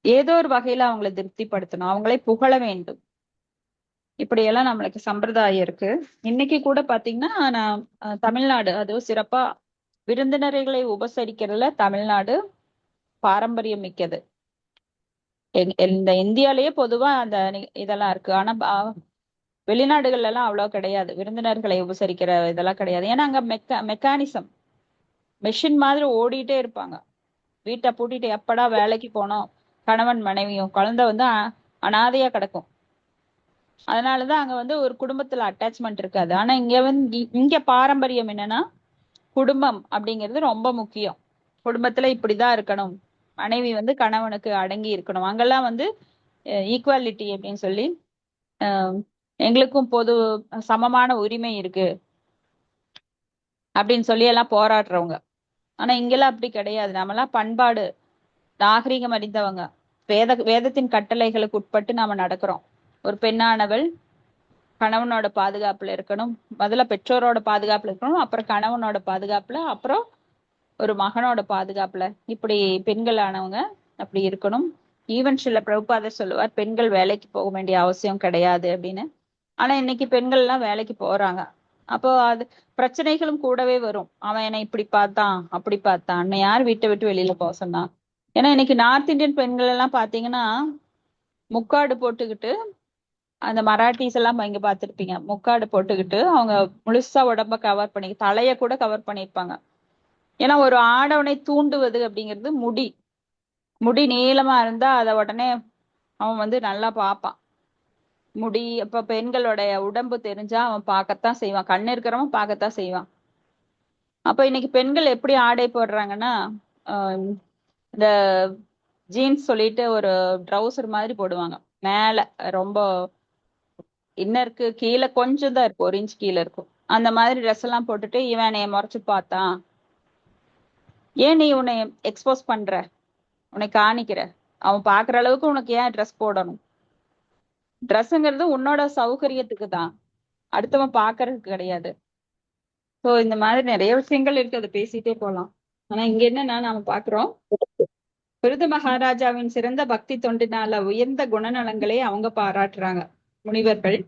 Speaker 1: ஏதோ ஒரு வகையில அவங்களை திருப்திப்படுத்தணும், அவங்களை புகழ வேண்டும். இப்படியெல்லாம் நம்மளுக்கு சம்பிரதாயம் இருக்கு. இன்னைக்கு கூட பாத்தீங்கன்னா நான் தமிழ்நாடு அதுவும் சிறப்பா விருந்தினர்களை உபசரிக்கிறதுல தமிழ்நாடு பாரம்பரியம் மிக்கது. இந்த இந்தியாலேயே பொதுவா அந்த இதெல்லாம் இருக்கு. ஆனா வெளிநாடுகள்ல எல்லாம் அவ்வளவு கிடையாது, விருந்தினர்களை உபசரிக்கிற இதெல்லாம் கிடையாது. ஏன்னா அங்க மெக்கானிசம் மெஷின் மாதிரி ஓடிட்டே இருப்பாங்க. வீட்டை பூட்டிட்டு எப்படா வேலைக்கு போனோம், கணவன் மனைவியும் குழந்தை வந்து அனாதையா கிடக்கும். அதனாலதான் அங்க வந்து ஒரு குடும்பத்துல அட்டாச்மெண்ட் இருக்காது. ஆனா இங்க வந்து இங்க பாரம்பரியம் என்னன்னா குடும்பம் அப்படிங்கிறது ரொம்ப முக்கியம். குடும்பத்துல இப்படிதான் இருக்கணும், மனைவி வந்து கணவனுக்கு அடங்கி இருக்கணும். அங்கெல்லாம் வந்து ஈக்குவாலிட்டி அப்படின்னு சொல்லி எங்களுக்கும் பொது சமமான உரிமை இருக்கு அப்படின்னு சொல்லி எல்லாம் போராடுறவங்க. ஆனா இங்கெல்லாம் அப்படி கிடையாது. நம்மலாம் பண்பாடு நாகரிகம் அறிந்தவங்க, வேதத்தின் கட்டளைகளுக்கு உட்பட்டு நாம நடக்கிறோம். ஒரு பெண்ணானவள் கணவனோட பாதுகாப்புல இருக்கணும், முதல்ல பெற்றோரோட பாதுகாப்புல இருக்கணும், அப்புறம் கணவனோட பாதுகாப்புல, அப்புறம் ஒரு மகனோட பாதுகாப்புல, இப்படி பெண்களானவங்க அப்படி இருக்கணும். ஈவன் சில பிரபுபாதர் சொல்லுவார் பெண்கள் வேலைக்கு போக வேண்டிய அவசியம் கிடையாது அப்படின்னு. ஆனா இன்னைக்கு பெண்கள் எல்லாம் வேலைக்கு போறாங்க. அப்போ அது பிரச்சனைகளும் கூடவே வரும். அவன் என்னை இப்படி பார்த்தான் அப்படி பார்த்தான், அன்னை யார் வீட்டை விட்டு வெளியில போக சொன்னா. ஏன்னா இன்னைக்கு நார்த் இந்தியன் பெண்கள் எல்லாம் பாத்தீங்கன்னா முக்காடு போட்டுக்கிட்டு, அந்த மராட்டிஸ் எல்லாம் இங்க பாத்திருப்பீங்க, முக்காடு போட்டுக்கிட்டு அவங்க முழுசா உடம்ப கவர் பண்ணி தலைய கூட கவர் பண்ணிருப்பாங்க. ஏன்னா ஒரு ஆடவனை தூண்டுவது அப்படிங்கிறது முடி நீளமா இருந்தா அதை உடனே அவன் வந்து நல்லா பார்ப்பான். முடி அப்ப பெண்களுடைய உடம்பு தெரிஞ்சா அவன் பார்க்கத்தான் செய்வான், கண்ணு இருக்கிறவன் பார்க்கத்தான் செய்வான். அப்ப இன்னைக்கு பெண்கள் எப்படி ஆடை போடுறாங்கன்னா இந்த ஜீன்ஸ் சொல்லிட்டு ஒரு ட்ரௌசர் மாதிரி போடுவாங்க, மேல ரொம்ப இன்னருக்கு கீழே கொஞ்சம் தான் இருக்கும், 1 இன்ச் கீழே இருக்கும். அந்த மாதிரி ட்ரெஸ் எல்லாம் போட்டுட்டு இவன் என்னைய முறைச்சு பார்த்தான், ஏன் நீ உன்னை எக்ஸ்போஸ் பண்ற, உன்னை காணிக்கிற, அவன் பாக்குற அளவுக்கு உனக்கு ஏன் ட்ரெஸ் போடணும்? ட்ரெஸ்ஸுங்கிறது உன்னோட சௌகரியத்துக்கு தான், அடுத்தவன் பாக்குறதுக்கு கிடையாது. சோ இந்த மாதிரி நிறைய விஷயங்கள் இருக்கு, அதை பேசிட்டே போலாம். ஆனா இங்க என்னன்னா நாம பாக்குறோம் பிருது மகாராஜாவின் சிறந்த பக்தி தொண்டினால உயர்ந்த குணநலங்களை அவங்க பாராட்டுறாங்க முனிவர்கள்.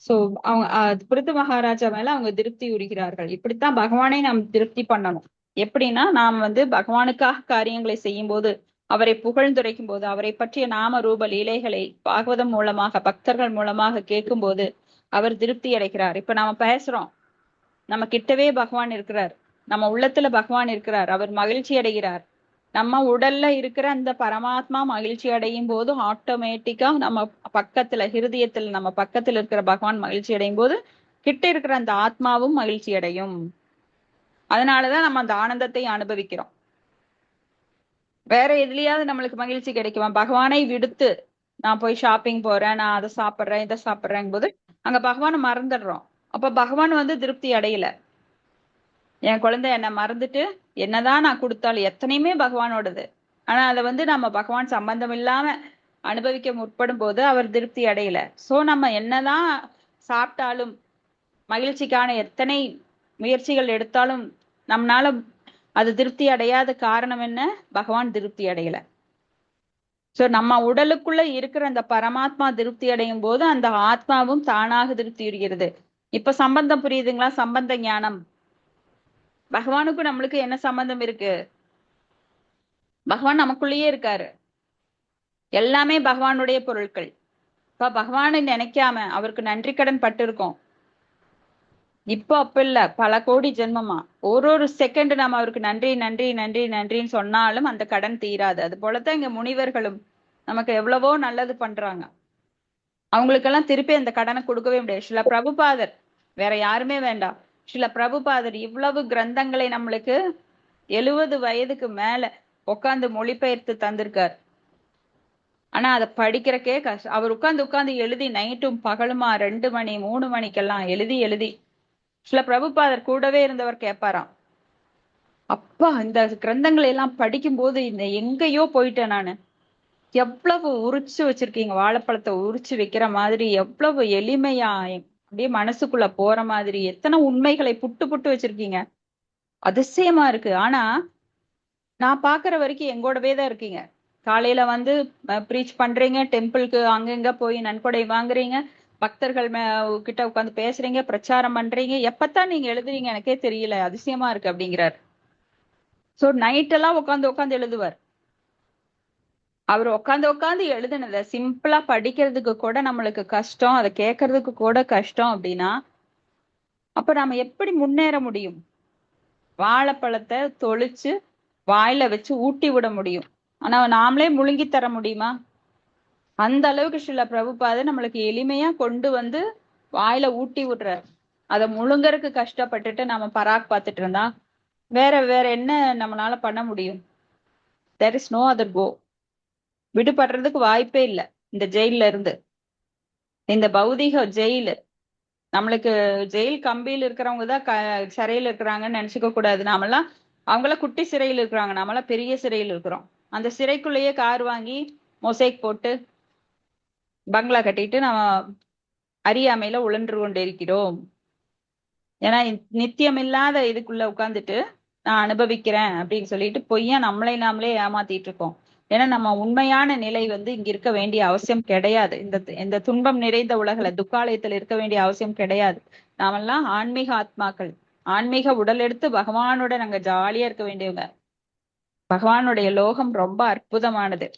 Speaker 1: சோ அவங்க பிருது மகாராஜா மேல அவங்க திருப்தி உறுகிறார்கள். இப்படித்தான் பகவானை நாம் திருப்தி பண்ணணும். எப்படின்னா நாம் வந்து பகவானுக்காக காரியங்களை செய்யும் போது, அவரை புகழ்ந்துரைக்கும் போது, அவரை பற்றிய நாம ரூப லீலைகளை பாகவதம் மூலமாக பக்தர்கள் மூலமாக கேட்கும் போது அவர் திருப்தி அடைகிறார். இப்ப நாம பேசுறோம், நம்ம கிட்டவே பகவான் இருக்கிறார், நம்ம உள்ளத்துல பகவான் இருக்கிறார், அவர் மகிழ்ச்சி அடைகிறார். நம்ம உடல்ல இருக்கிற அந்த பரமாத்மா மகிழ்ச்சி அடையும் போது ஆட்டோமேட்டிக்கா நம்ம பக்கத்துல ஹிருதயத்துல நம்ம பக்கத்துல இருக்கிற பகவான் மகிழ்ச்சி அடையும் போது கிட்ட இருக்கிற அந்த ஆத்மாவும் மகிழ்ச்சி அடையும். அதனாலதான் நம்ம அந்த ஆனந்தத்தை அனுபவிக்கிறோம். வேற எதுலயாவது நம்மளுக்கு மகிழ்ச்சி கிடைக்குமா? பகவானை விடுத்து நான் போய் ஷாப்பிங் போறேன், நான் அதை சாப்பிட்றேன் இதை சாப்பிட்றேன் போது அங்க பகவானை மறந்துடுறோம். அப்ப பகவான் வந்து திருப்தி அடையல. என் குழந்தை என்னை மறந்துட்டு என்னதான் நான் கொடுத்தாலும் எத்தனையுமே பகவானோடது, ஆனா அதை வந்து நம்ம பகவான் சம்பந்தம் இல்லாம அனுபவிக்க முற்படும் போது அவர் திருப்தி அடையல. சோ நம்ம என்னதான் சாப்பிட்டாலும், மகிழ்ச்சிக்கான எத்தனை முயற்சிகள் எடுத்தாலும் நம்மளால அது திருப்தி அடையாத காரணம் என்ன? பகவான் திருப்தி அடையல. சோ நம்ம உடலுக்குள்ள இருக்கிற அந்த பரமாத்மா திருப்தி அடையும் போது அந்த ஆத்மாவும் தானாக திருப்தி அடைகிறது. இப்ப சம்பந்தம் புரியுதுங்களா? சம்பந்த ஞானம். பகவானுக்கும் நம்மளுக்கு என்ன சம்பந்தம் இருக்கு? பகவான் நமக்குள்ளேயே இருக்காரு. எல்லாமே பகவானுடைய பொருட்கள். இப்ப பகவானை நினைக்காம அவருக்கு நன்றி கடன் பட்டு இருக்கோம். இப்போ அப்ப இல்ல, பல கோடி ஜென்மமா ஒரு ஒரு செகண்ட் நம்ம அவருக்கு நன்றி நன்றி நன்றி நன்றின்னு சொன்னாலும் அந்த கடன் தீராது. அது போலதான் இங்க முனிவர்களும் நமக்கு எவ்வளவோ நல்லது பண்றாங்க. அவங்களுக்கெல்லாம் திருப்பி அந்த கடனை கொடுக்கவே முடியாது. சில பிரபுபாதர், வேற யாருமே வேண்டாம், சில பிரபுபாதர் இவ்வளவு கிரந்தங்களை நம்மளுக்கு 70 வயதுக்கு மேல உட்கார்ந்து மொழிபெயர்த்து தந்திருக்கார். ஆனா அதை படிக்கிறக்கே கஷ்டம். அவர் உட்கார்ந்து எழுதி நைட்டும் பகலுமா 2 மணி 3 மணிக்கெல்லாம் எழுதி சில பிரபுபாதர் கூடவே இருந்தவர் கேட்பாராம், அப்பா இந்த கிரந்தங்களை எல்லாம் படிக்கும் போது இந்த எங்கேயோ போயிட்டேன் நானு. எவ்வளவு உரிச்சு வச்சிருக்கீங்க, வாழைப்பழத்தை உரிச்சு வைக்கிற மாதிரி எவ்வளவு எளிமையா அப்படியே மனசுக்குள்ள போற மாதிரி எத்தனை உண்மைகளை புட்டு புட்டு வச்சிருக்கீங்க, அதிசயமா இருக்கு. ஆனா நான் பாக்குற வரைக்கும் எங்கூடவே தான் இருக்கீங்க. காலையில வந்து ப்ரீச் பண்றீங்க, டெம்பிளுக்கு அங்கங்க போய் நன்கொடை வாங்குறீங்க, பக்தர்கள் கிட்ட உட்காந்து பேசுறீங்க, பிரச்சாரம் பண்றீங்க. எப்பத்தான் நீங்க எழுதுறீங்க எனக்கே தெரியல, அதிசயமா இருக்கு அப்படிங்கிறார். சோ நைட் எல்லாம் உட்காந்து எழுதுவார். அவர் உட்காந்து எழுதுனத சிம்பிளா படிக்கிறதுக்கு கூட நம்மளுக்கு கஷ்டம், அதை கேட்கறதுக்கு கூட கஷ்டம் அப்படின்னா அப்ப நம்ம எப்படி முன்னேற முடியும்? வாழைப்பழத்தை தொளிச்சு வாயில வச்சு ஊட்டி விட முடியும், ஆனா நாமளே முழுங்கி தர முடியுமா? அந்த அளவுக்கு சில பிரபுபாதர் நம்மளுக்கு எளிமையா கொண்டு வந்து வாயில ஊட்டி விடுறார். அதை முழுங்கறதுக்கு கஷ்டப்பட்டுட்டு நம்ம பராக் பார்த்துட்டு இருந்தா வேற என்ன நம்மளால பண்ண முடியும்? there is no other go. விடுபடுறதுக்கு வாய்ப்பே இல்லை இந்த ஜெயில இருந்து. இந்த பௌதிக ஜெயிலு, நம்மளுக்கு ஜெயில் கம்பியில் இருக்கிறவங்க தான் சிறையில் இருக்கிறாங்கன்னு நினைச்சுக்க கூடாது. நாமெல்லாம் அவங்களாம் குட்டி சிறையில் இருக்கிறாங்க, நாமெல்லாம் பெரிய சிறையில் இருக்கிறோம். அந்த சிறைக்குள்ளேயே கார் வாங்கி மொசைக் போட்டு பங்களா கட்டிட்டு நம்ம அறியாமையில உழன்று கொண்டு இருக்கிறோம். ஏன்னா நித்தியம் இல்லாத இதுக்குள்ள உட்கார்ந்துட்டு நான் அனுபவிக்கிறேன் அப்படின்னு சொல்லிட்டு பொய்யா நாமளே ஏமாத்திட்டு இருக்கோம். ஏன்னா நம்ம உண்மையான நிலை வந்து இங்க இருக்க வேண்டிய அவசியம் கிடையாது. இந்த துன்பம் நிறைந்த உலகில துக்காலயத்துல இருக்க வேண்டிய அவசியம் கிடையாது. நாமெல்லாம் ஆன்மீக ஆத்மாக்கள், ஆன்மீக உடல் எடுத்து பகவானோட நாங்க ஜாலியா இருக்க வேண்டியவங்க. பகவானுடைய லோகம் ரொம்ப அற்புதமானது.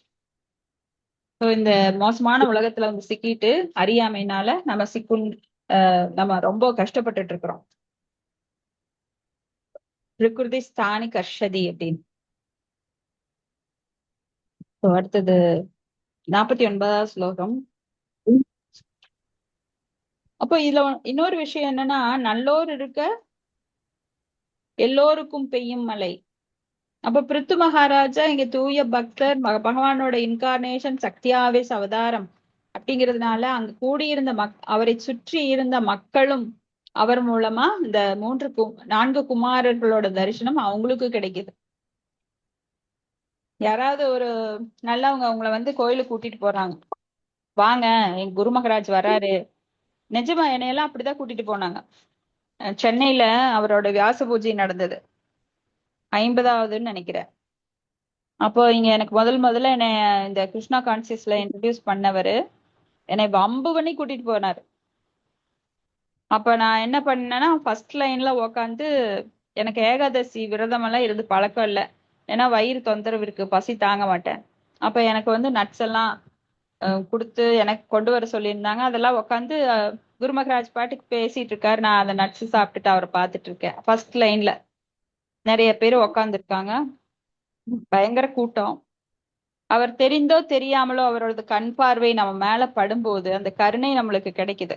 Speaker 1: இந்த மோசமான உலகத்துல வந்து சிக்கிட்டு அறியாமைனால நம்ம ரொம்ப கஷ்டப்பட்டுட்டு இருக்கிறோம். பிரகிருதி ஸ்தானி கர்ஷதி அப்படின்னு. அடுத்தது 49வது ஸ்லோகம். அப்போ இதுல இன்னொரு விஷயம் என்னன்னா, நல்லோர் இருக்க எல்லோருக்கும் பெய்யும் மழை. அப்ப பிருத்து மகாராஜா இங்க தூய பக்தர், பகவானோட இன்கார்னேஷன், சக்தியாவேஸ் அவதாரம் அப்படிங்கிறதுனால அங்க கூடியிருந்த அவரை சுற்றி இருந்த மக்களும் அவர் மூலமா இந்த 4 குமாரர்களோட தரிசனம் அவங்களுக்கு கிடைக்குது. யாராவது ஒரு நல்லவங்க அவங்கள வந்து கோயிலுக்கு கூட்டிட்டு போறாங்க, வாங்க எங்க குரு மகாராஜ் வராரு. நிஜமா என்னையெல்லாம் அப்படிதான் கூட்டிட்டு போனாங்க. சென்னையில அவரோட வியாச பூஜை நடந்தது, 50வதுன்னு நினைக்கிறேன். அப்போ இங்க எனக்கு முதல்ல என்னை இந்த கிருஷ்ணா கான்சியஸ்ல இன்ட்ரடியூஸ் பண்ணவரு என்னை வம்பு பண்ணி கூட்டிட்டு போனாரு. அப்ப நான் என்ன பண்ணேன்னா ஃபர்ஸ்ட் லைன்ல உக்காந்து, எனக்கு ஏகாதசி விரதம் எல்லாம் இருந்து பழக்கம் இல்லை, ஏன்னா வயிறு தொந்தரவு இருக்கு, பசி தாங்க மாட்டேன். அப்ப எனக்கு வந்து நட்ஸ் எல்லாம் கொடுத்து எனக்கு கொண்டு வர சொல்லியிருந்தாங்க. அதெல்லாம் உட்காந்து குரு மகாராஜ் பாட்டுக்கு பேசிட்டு இருக்காரு, நான் அந்த நட்ஸ் சாப்பிட்டுட்டு அவரை பார்த்துட்டு இருக்கேன். ஃபர்ஸ்ட் லைன்ல நிறைய பேர் உக்காந்துருக்காங்க, பயங்கர கூட்டம். அவர் தெரிந்தோ தெரியாமலோ அவரோட கண் பார்வை நம்ம மேல படும்போது அந்த கருணை நம்மளுக்கு கிடைக்குது.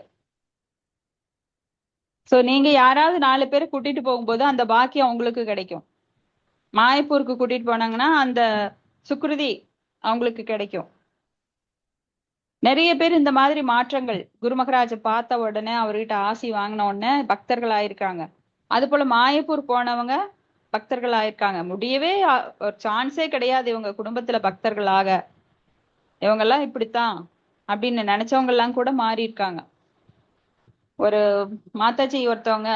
Speaker 1: சோ நீங்க யாராவது 4 பேரை கூட்டிட்டு போகும்போது அந்த பாக்கியம் உங்களுக்கு கிடைக்கும். மாயப்பூருக்கு கூட்டிட்டு போனாங்கன்னா அந்த சுக்ருதி அவங்களுக்கு கிடைக்கும். நிறைய பேர் இந்த மாதிரி மாற்றங்கள் குரு மகராஜ பார்த்த உடனே அவர்கிட்ட ஆசி வாங்கின உடனே பக்தர்கள் ஆயிருக்காங்க. அது போல மாயப்பூர் போனவங்க பக்தர்கள் ஆயிருக்காங்க. முடியவே ஒரு சான்ஸே கிடையாது இவங்க குடும்பத்துல பக்தர்களாக. இவங்க எல்லாம் இப்படித்தான் அப்படின்னு நினைச்சவங்க எல்லாம் கூட மாறி இருக்காங்க. ஒரு மாதாஜி ஒருத்தவங்க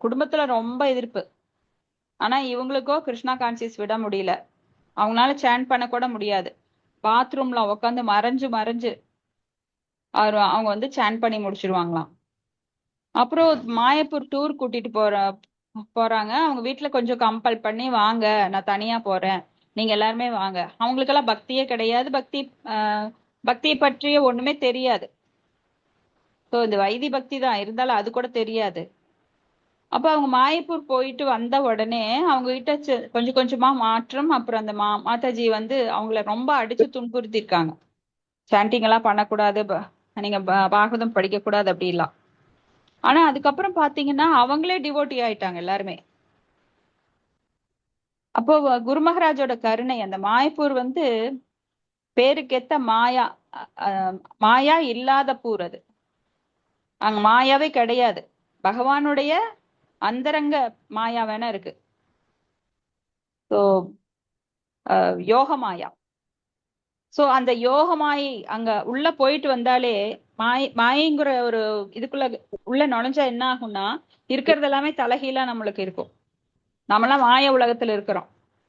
Speaker 1: குடும்பத்துல ரொம்ப எதிர்ப்பு. ஆனா இவங்களுக்கோ கிருஷ்ணா கான்சியஸ் விட முடியல. அவங்களால சேன் பண்ண கூட முடியாது. பாத்ரூம்ல உட்காந்து மறைஞ்சு மறைஞ்சு அவங்க வந்து சேன் பண்ணி முடிச்சிருவாங்களாம். அப்புறம் மாயப்பூர் டூர் கூட்டிட்டு போறாங்க. அவங்க வீட்டுல கொஞ்சம் கம்பல் பண்ணி, வாங்க நான் தனியா போறேன், நீங்க எல்லாருமே வாங்க. அவங்களுக்கெல்லாம் பக்தியே கிடையாது. பக்தியை பற்றிய ஒண்ணுமே தெரியாது. ஸோ இந்த வைதி பக்தி தான் இருந்தாலும் அது கூட தெரியாது. அப்ப அவங்க மாயப்பூர் போயிட்டு வந்த உடனே அவங்க கிட்ட கொஞ்சம் கொஞ்சமா மாற்றம். அப்புறம் அந்த மாதாஜி வந்து அவங்கள ரொம்ப அடிச்சு துன்புறுத்திருக்காங்க. சாண்டிங் எல்லாம் பண்ணக்கூடாது, நீங்க பாகவதம் படிக்க கூடாது அப்படிலாம். ஆனா அதுக்கப்புறம் பாத்தீங்கன்னா அவங்களே டிவோட்டி ஆயிட்டாங்க எல்லாருமே. அப்போ குரு மகராஜோட கருணை, அந்த மாயப்பூர் வந்து பேருக்கேத்த மாயா, மாயா இல்லாத பூர். அது அங்க மாயாவே கிடையாது. பகவானுடைய அந்தரங்க மாயா வேணா இருக்கு. ஸோ யோக மாயா. ஸோ அந்த யோக மாயை அங்க உள்ள போயிட்டு வந்தாலே மாயைங்கிற ஒரு இதுக்குள்ள உள்ள நுழைஞ்சா என்ன ஆகும்னா, இருக்கிறது எல்லாமே தலைகீழா நம்மளுக்கு இருக்கும். நம்மளாம் மாய உலகத்துல இருக்கிறோம்.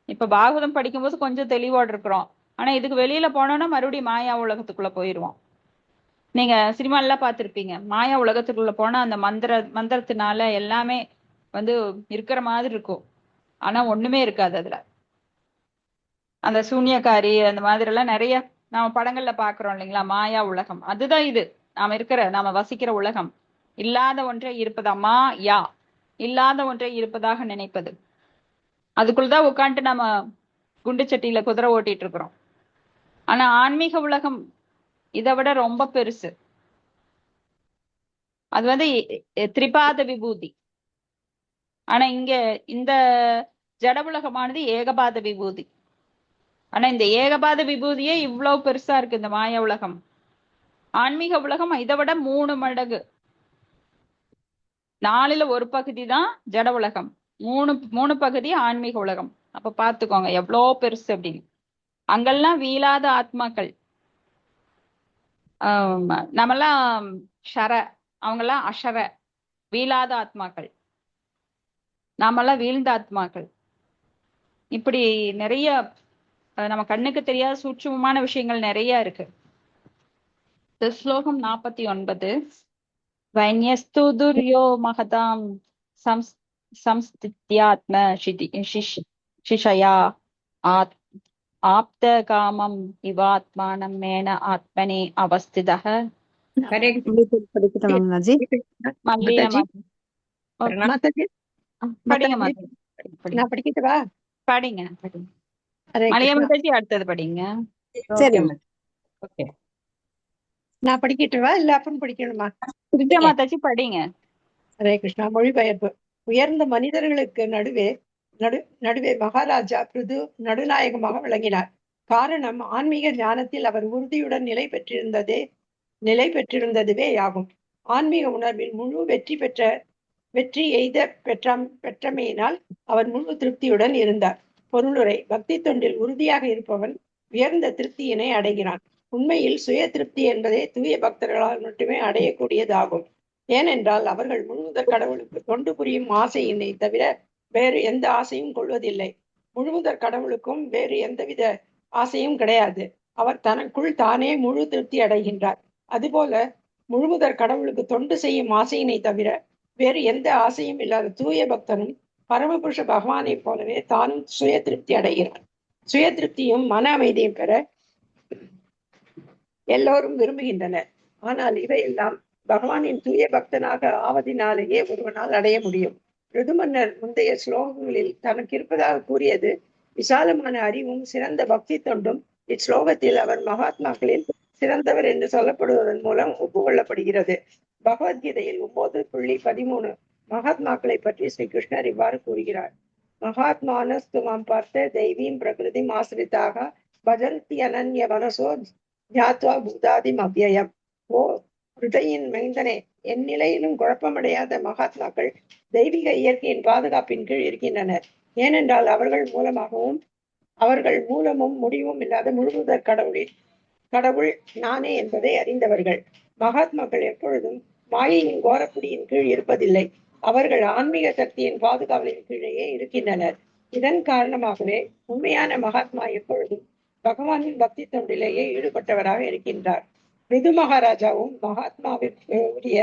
Speaker 1: இப்ப பாகவதம் படிக்கும்போது கொஞ்சம் தெளிவோடு இருக்கிறோம். ஆனா இதுக்கு வெளியில போனோம்னா மறுபடியும் மாயா உலகத்துக்குள்ள போயிடுவோம். நீங்க சினிமாலாம் பார்த்திருப்பீங்க, மாயா உலகத்துக்குள்ள போனா அந்த மந்திரத்தினால எல்லாமே வந்து இருக்கிற மாதிரி இருக்கும். ஆனா ஒண்ணுமே இருக்காது அதுல. அந்த சூன்யக்காரி அந்த மாதிரி எல்லாம் நிறைய நாம படங்கள்ல பாக்குறோம் இல்லைங்களா? மாயா உலகம் அதுதான் இது. நாம வசிக்கிற உலகம். இல்லாத ஒன்றை இருப்பதா மாயா, இல்லாத ஒன்றை இருப்பதாக நினைப்பது. அதுக்குள்ளதான் உட்காந்துட்டு நம்ம குண்டு சட்டியில குதிரை ஓட்டிட்டு இருக்கிறோம். ஆனா ஆன்மீக உலகம் இதை விட ரொம்ப பெருசு. அது வந்து திரிபாத விபூதி. ஆனா இங்க இந்த ஜட உலகமானது ஏகபாத விபூதி. ஆனா இந்த ஏகபாத விபூதியே இவ்வளவு பெருசா இருக்கு இந்த மாய உலகம். ஆன்மீக உலகம் இதை விட 3 மடங்கு. 4ல் 1 பகுதி தான் ஜட உலகம், 3 பகுதி ஆன்மீக உலகம். அப்ப பாத்துக்கோங்க எவ்வளோ பெருசு அப்படின்னு. அங்கெல்லாம் வீழாத ஆத்மாக்கள். நம்மெல்லாம் ஷர, அவங்கெல்லாம் அஷர, வீழாத ஆத்மாக்கள். நாமெல்லாம் வீழ்ந்த ஆத்மாக்கள். இப்படி நிறைய நம்ம கண்ணுக்கு தெரியாத சூட்சுமமான விஷயங்கள் நிறைய இருக்கு. ஸ்லோகம் 49. வைன்யஸ்து துர்யோ மகதாம் சம்ஸ்தித்யாத்ம சிஷயா ஆப்த காமம் இவாத்மானம் மேன ஆத்மனே அவஸ்திதः.
Speaker 6: படிக்கட்டும் மாதாஜி.
Speaker 1: படிங்க மாதாஜி,
Speaker 3: நான் படிக்கட்டவா?
Speaker 1: படிங்க மலைய மாதாஜி, அடுத்தது படிங்க.
Speaker 6: சரி,
Speaker 1: ஓகே,
Speaker 3: நான் படிக்கட்டவா இல்ல அப்புறம் படிக்கணுமா?
Speaker 1: விஜய மாதாஜி படிங்க.
Speaker 3: ஹரே கிருஷ்ணா. மொழிபெயர்ப்பு. உயர்ந்த மனிதர்களுக்கு நடுவே மகாராஜா பிருது நடுநாயகமாக விளங்கினார். காரணம், ஆன்மீக ஞானத்தில் அவர் உறுதியுடன் நிலை பெற்றிருந்ததுவே ஆகும். ஆன்மீக உணர்வில் முழு வெற்றி எய்த பெற்றமையினால் அவர் முழு திருப்தியுடன் இருந்தார். பொருளுரை. பக்தி தொண்டில் உறுதியாக இருப்பவன் உயர்ந்த திருப்தியினை அடைகிறான். உண்மையில் சுய திருப்தி என்பதே தூய பக்தர்களால் மட்டுமே அடையக்கூடியதாகும். ஏனென்றால் அவர்கள் முழுமுதற் கடவுளுக்கு தொண்டு புரியும் ஆசையினை தவிர வேறு எந்த ஆசையும் கொள்வதில்லை. முழுமுதற் கடவுளுக்கும் வேறு எந்தவித ஆசையும் கிடையாது. அவர் தனக்குள் தானே முழு திருப்தி அடைகின்றார். அதுபோல முழுமுதற் கடவுளுக்கு தொண்டு செய்யும் ஆசையினை தவிர வேறு எந்த ஆசையும் இல்லாத தூய பக்தனும் பரமபுருஷ பகவானை போலவே தானும் சுய திருப்தி அடைகிறார். சுய திருப்தியும் மன அமைதியும் பெற எல்லோரும் விரும்புகின்றனர். ஆனால் இவையெல்லாம் பகவானின் தூய பக்தனாக ஆவதினாலேயே ஒருவனால் அடைய முடியும். ருதுமன்னர் முந்தைய ஸ்லோகங்களில் தனக்கு இருப்பதாக கூறியது விசாலமான அறிவும் சிறந்த பக்தி தொண்டும் இஸ்லோகத்தில் அவர் மகாத்மாக்களில் சிறந்தவர் என்று சொல்லப்படுவதன் மூலம் ஒப்புக்கொள்ளப்படுகிறது. பகவத்கீதையில் 9.13 மகாத்மாக்களை பற்றி ஸ்ரீ கிருஷ்ணர் இவ்வாறு கூறுகிறார். மகாத்மானஸ்து மாம் பார்த்த தெய்வீம் பிரகிருதிம் ஆசிரிதாக பஜந்தி அனன்ய மனசோ ஞாத்வா பூதாதிம் அவ்யயம். ஓ ஹிருதயின் மைந்தனே, என் நிலையிலும் குழப்பமடையாத மகாத்மாக்கள் தெய்வீக இயற்கையின் பாதுகாப்பின் கீழ் இருக்கின்றனர். ஏனென்றால் அவர்கள் மூலமும் முடிவும் இல்லாத முழுமுதற் கடவுள் நானே என்பதை அறிந்தவர்கள். மகாத்மாக்கள் எப்பொழுதும் மாயையின் கோரப்பிடியின் கீழ் இருப்பதில்லை. அவர்கள் ஆன்மீக சக்தியின் பாதுகாவலின் கீழேயே இருக்கின்றனர். இதன் காரணமாகவே உண்மையான மகாத்மா எப்பொழுதும் பகவானின் பக்தி தொண்டிலேயே ஈடுபட்டவராக இருக்கின்றார். ரிது மகாராஜாவும் மகாத்மாவிற்கு உரிய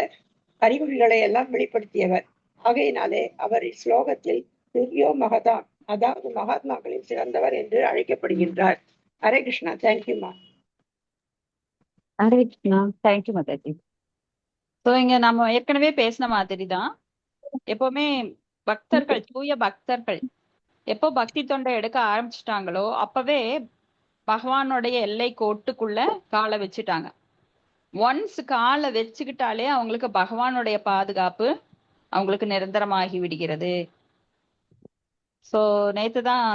Speaker 3: அறிகுறிகளை எல்லாம் வெளிப்படுத்தியவர். ஆகையினாலே அவர் இஸ்லோகத்தில் துர்யோ மகதா, அதாவது மகாத்மாக்களில் சிறந்தவர் என்று அழைக்கப்படுகின்றார். ஹரே கிருஷ்ணா. தேங்க்யூமா.
Speaker 1: ஹரே கிருஷ்ணா. தேங்க்யூ மாதாஜி. ஸோ இங்க நம்ம ஏற்கனவே பேசின மாதிரி தான், எப்பவுமே பக்தர்கள், தூய பக்தர்கள் எப்போ பக்தி தொண்டை எடுக்க ஆரம்பிச்சிட்டாங்களோ அப்பவே பகவானுடைய எல்லை கோட்டுக்குள்ள காலை வச்சுட்டாங்க. ஒன்ஸ் காலை வச்சுக்கிட்டாலே அவங்களுக்கு பகவானுடைய பாதுகாப்பு அவங்களுக்கு நிரந்தரமாகி விடுகிறது. ஸோ நேத்து தான்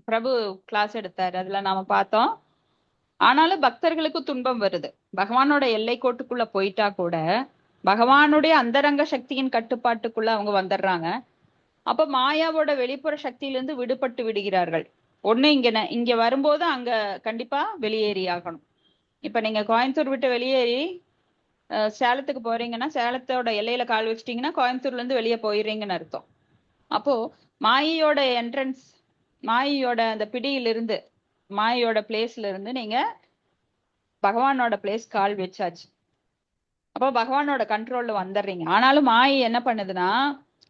Speaker 1: பிரபு கிளாஸ் எடுத்தாரு, அதுல நாம பார்த்தோம். ஆனாலும் பக்தர்களுக்கு துன்பம் வருது. பகவானோட எல்லை கோட்டுக்குள்ள போயிட்டா கூட பகவானுடைய அந்தரங்க சக்தியின் கட்டுப்பாட்டுக்குள்ள அவங்க வந்துடுறாங்க. அப்ப மாயாவோட வெளிப்புற சக்தியிலிருந்து விடுபட்டு விடுகிறார்கள். ஒண்ணு இங்க வரும்போது அங்க கண்டிப்பா வெளியேறி ஆகணும். இப்ப நீங்க கோயம்புத்தூர் விட்டு வெளியேறி சேலத்துக்கு போறீங்கன்னா, சேலத்தோட எல்லையில கால் வச்சிட்டீங்கன்னா கோயம்புத்தூர்ல இருந்து வெளியே போயிடுறீங்கன்னு அர்த்தம். அப்போ மாயையோட என்ட்ரன்ஸ், மாயையோட அந்த பிடியிலிருந்து, மாயையோட பிளேஸ்ல இருந்து நீங்க பகவானோட பிளேஸ் கால் வச்சாச்சு. அப்போ பகவானோட கண்ட்ரோல்ல வந்துடுறீங்க. ஆனாலும் மாயை என்ன பண்ணுதுன்னா,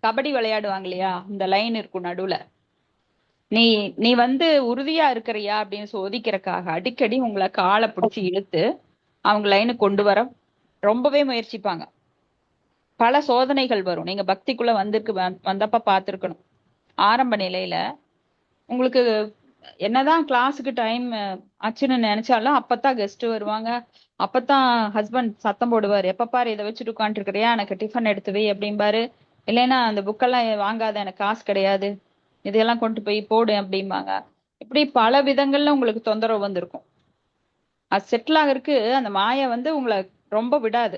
Speaker 1: கபடி விளையாடுவாங்க இல்லையா, இந்த லைன் இருக்கும் நடுவுல, நீ வந்து உறுதியா இருக்கிறியா அப்படின்னு சோதிக்கிறதுக்காக அடிக்கடி உங்களை காலை பிடிச்சி இழுத்து அவங்க லைனுக்கு கொண்டு வர ரொம்பவே முயற்சிப்பாங்க. பல சோதனைகள் வரும். நீங்க பக்திக்குள்ள வந்தப்ப பார்த்திருக்கணும். ஆரம்ப நிலையில உங்களுக்கு என்னதான் கிளாஸுக்கு டைம் ஆச்சுன்னு நினைச்சாலும் அப்பதான் கெஸ்ட் வருவாங்க, அப்பதான் ஹஸ்பண்ட் சத்தம் போடுவாரு, எப்ப பாரு இதை வச்சுட்டு உட்காந்துருக்கிறியா, எனக்கு டிஃபன் எடுத்து வை அப்படிம்பாரு. இல்லைன்னா அந்த புக்கெல்லாம் வாங்காத, எனக்கு காசு கிடையாது, இதையெல்லாம் கொண்டு போய் போடு அப்படிம்பாங்க. இப்படி பல விதங்கள்ல உங்களுக்கு தொந்தரவு வந்திருக்கும். அது செட்டில் ஆகிறதுக்கு அந்த மாயை வந்து உங்களை ரொம்ப விடாது.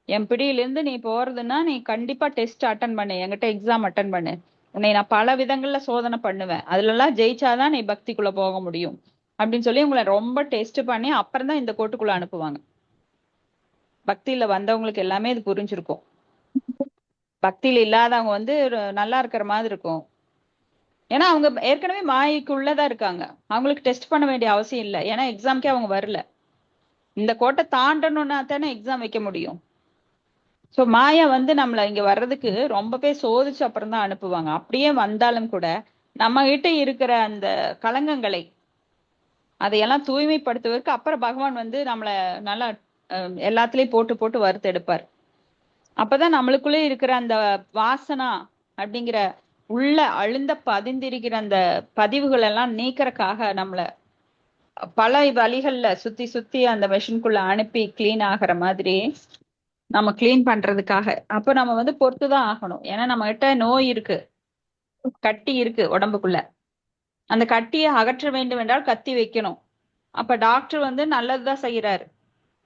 Speaker 1: என் பிடியிலிருந்து நீ போறதுன்னா நீ கண்டிப்பா டெஸ்ட் அட்டன் பண்ணு, என்கிட்ட எக்ஸாம் அட்டன் பண்ணு, உன்னை நான் பல விதங்கள்ல சோதனை பண்ணுவேன், அதுல எல்லாம் ஜெயிச்சாதான் நீ பக்திக்குள்ள போக முடியும் அப்படின்னு சொல்லி உங்களை ரொம்ப டெஸ்ட் பண்ணி அப்புறம் தான் இந்த கோட்டுக்குள்ள அனுப்புவாங்க. பக்தியில வந்தவங்களுக்கு எல்லாமே இது புரிஞ்சிருக்கும். பக்தியில இல்லாதவங்க வந்து நல்லா இருக்கிற மாதிரி இருக்கும். ஏன்னா அவங்க ஏற்கனவே மாயைக்குள்ளதான் இருக்காங்க, அவங்களுக்கு டெஸ்ட் பண்ண வேண்டிய அவசியம் இல்லை. ஏன்னா எக்ஸாம்க்கே அவங்க வரல. இந்த கோட்டை தாண்டணும்னா தானே எக்ஸாம் வைக்க முடியும். சோ மாயா வந்து நம்மள இங்க வர்றதுக்கு ரொம்ப பேர் சோதிச்சு அப்புறம் தான் அனுப்புவாங்க. அப்படியே வந்தாலும் கூட நம்ம கிட்ட இருக்கிற அந்த கலங்கங்களை அதையெல்லாம் தூய்மைப்படுத்துவதற்கு அப்புறம் பகவான் வந்து நம்மள நல்லா எல்லாத்துலயும் போட்டு போட்டு வறுத்து எடுப்பார். அப்பதான் நம்மளுக்குள்ளே இருக்கிற அந்த வாசனா அப்படிங்கிற உள்ள அழுந்த பதிந்திருக்கிற அந்த பதிவுகள் எல்லாம் நீக்கிறதுக்காக நம்மள பல வழிகள்ல சுத்தி சுத்தி அந்த மெஷின்குள்ள அனுப்பி கிளீன் ஆகிற மாதிரி நம்ம கிளீன் பண்றதுக்காக. அப்ப நம்ம வந்து பொறுத்துதான் ஆகணும். ஏன்னா நம்ம கிட்ட நோய் இருக்கு, கட்டி இருக்கு உடம்புக்குள்ள. அந்த கட்டியை அகற்ற வேண்டும் என்றால் கத்தி வைக்கணும். அப்ப டாக்டர் வந்து நல்லதுதான் செய்யறாரு.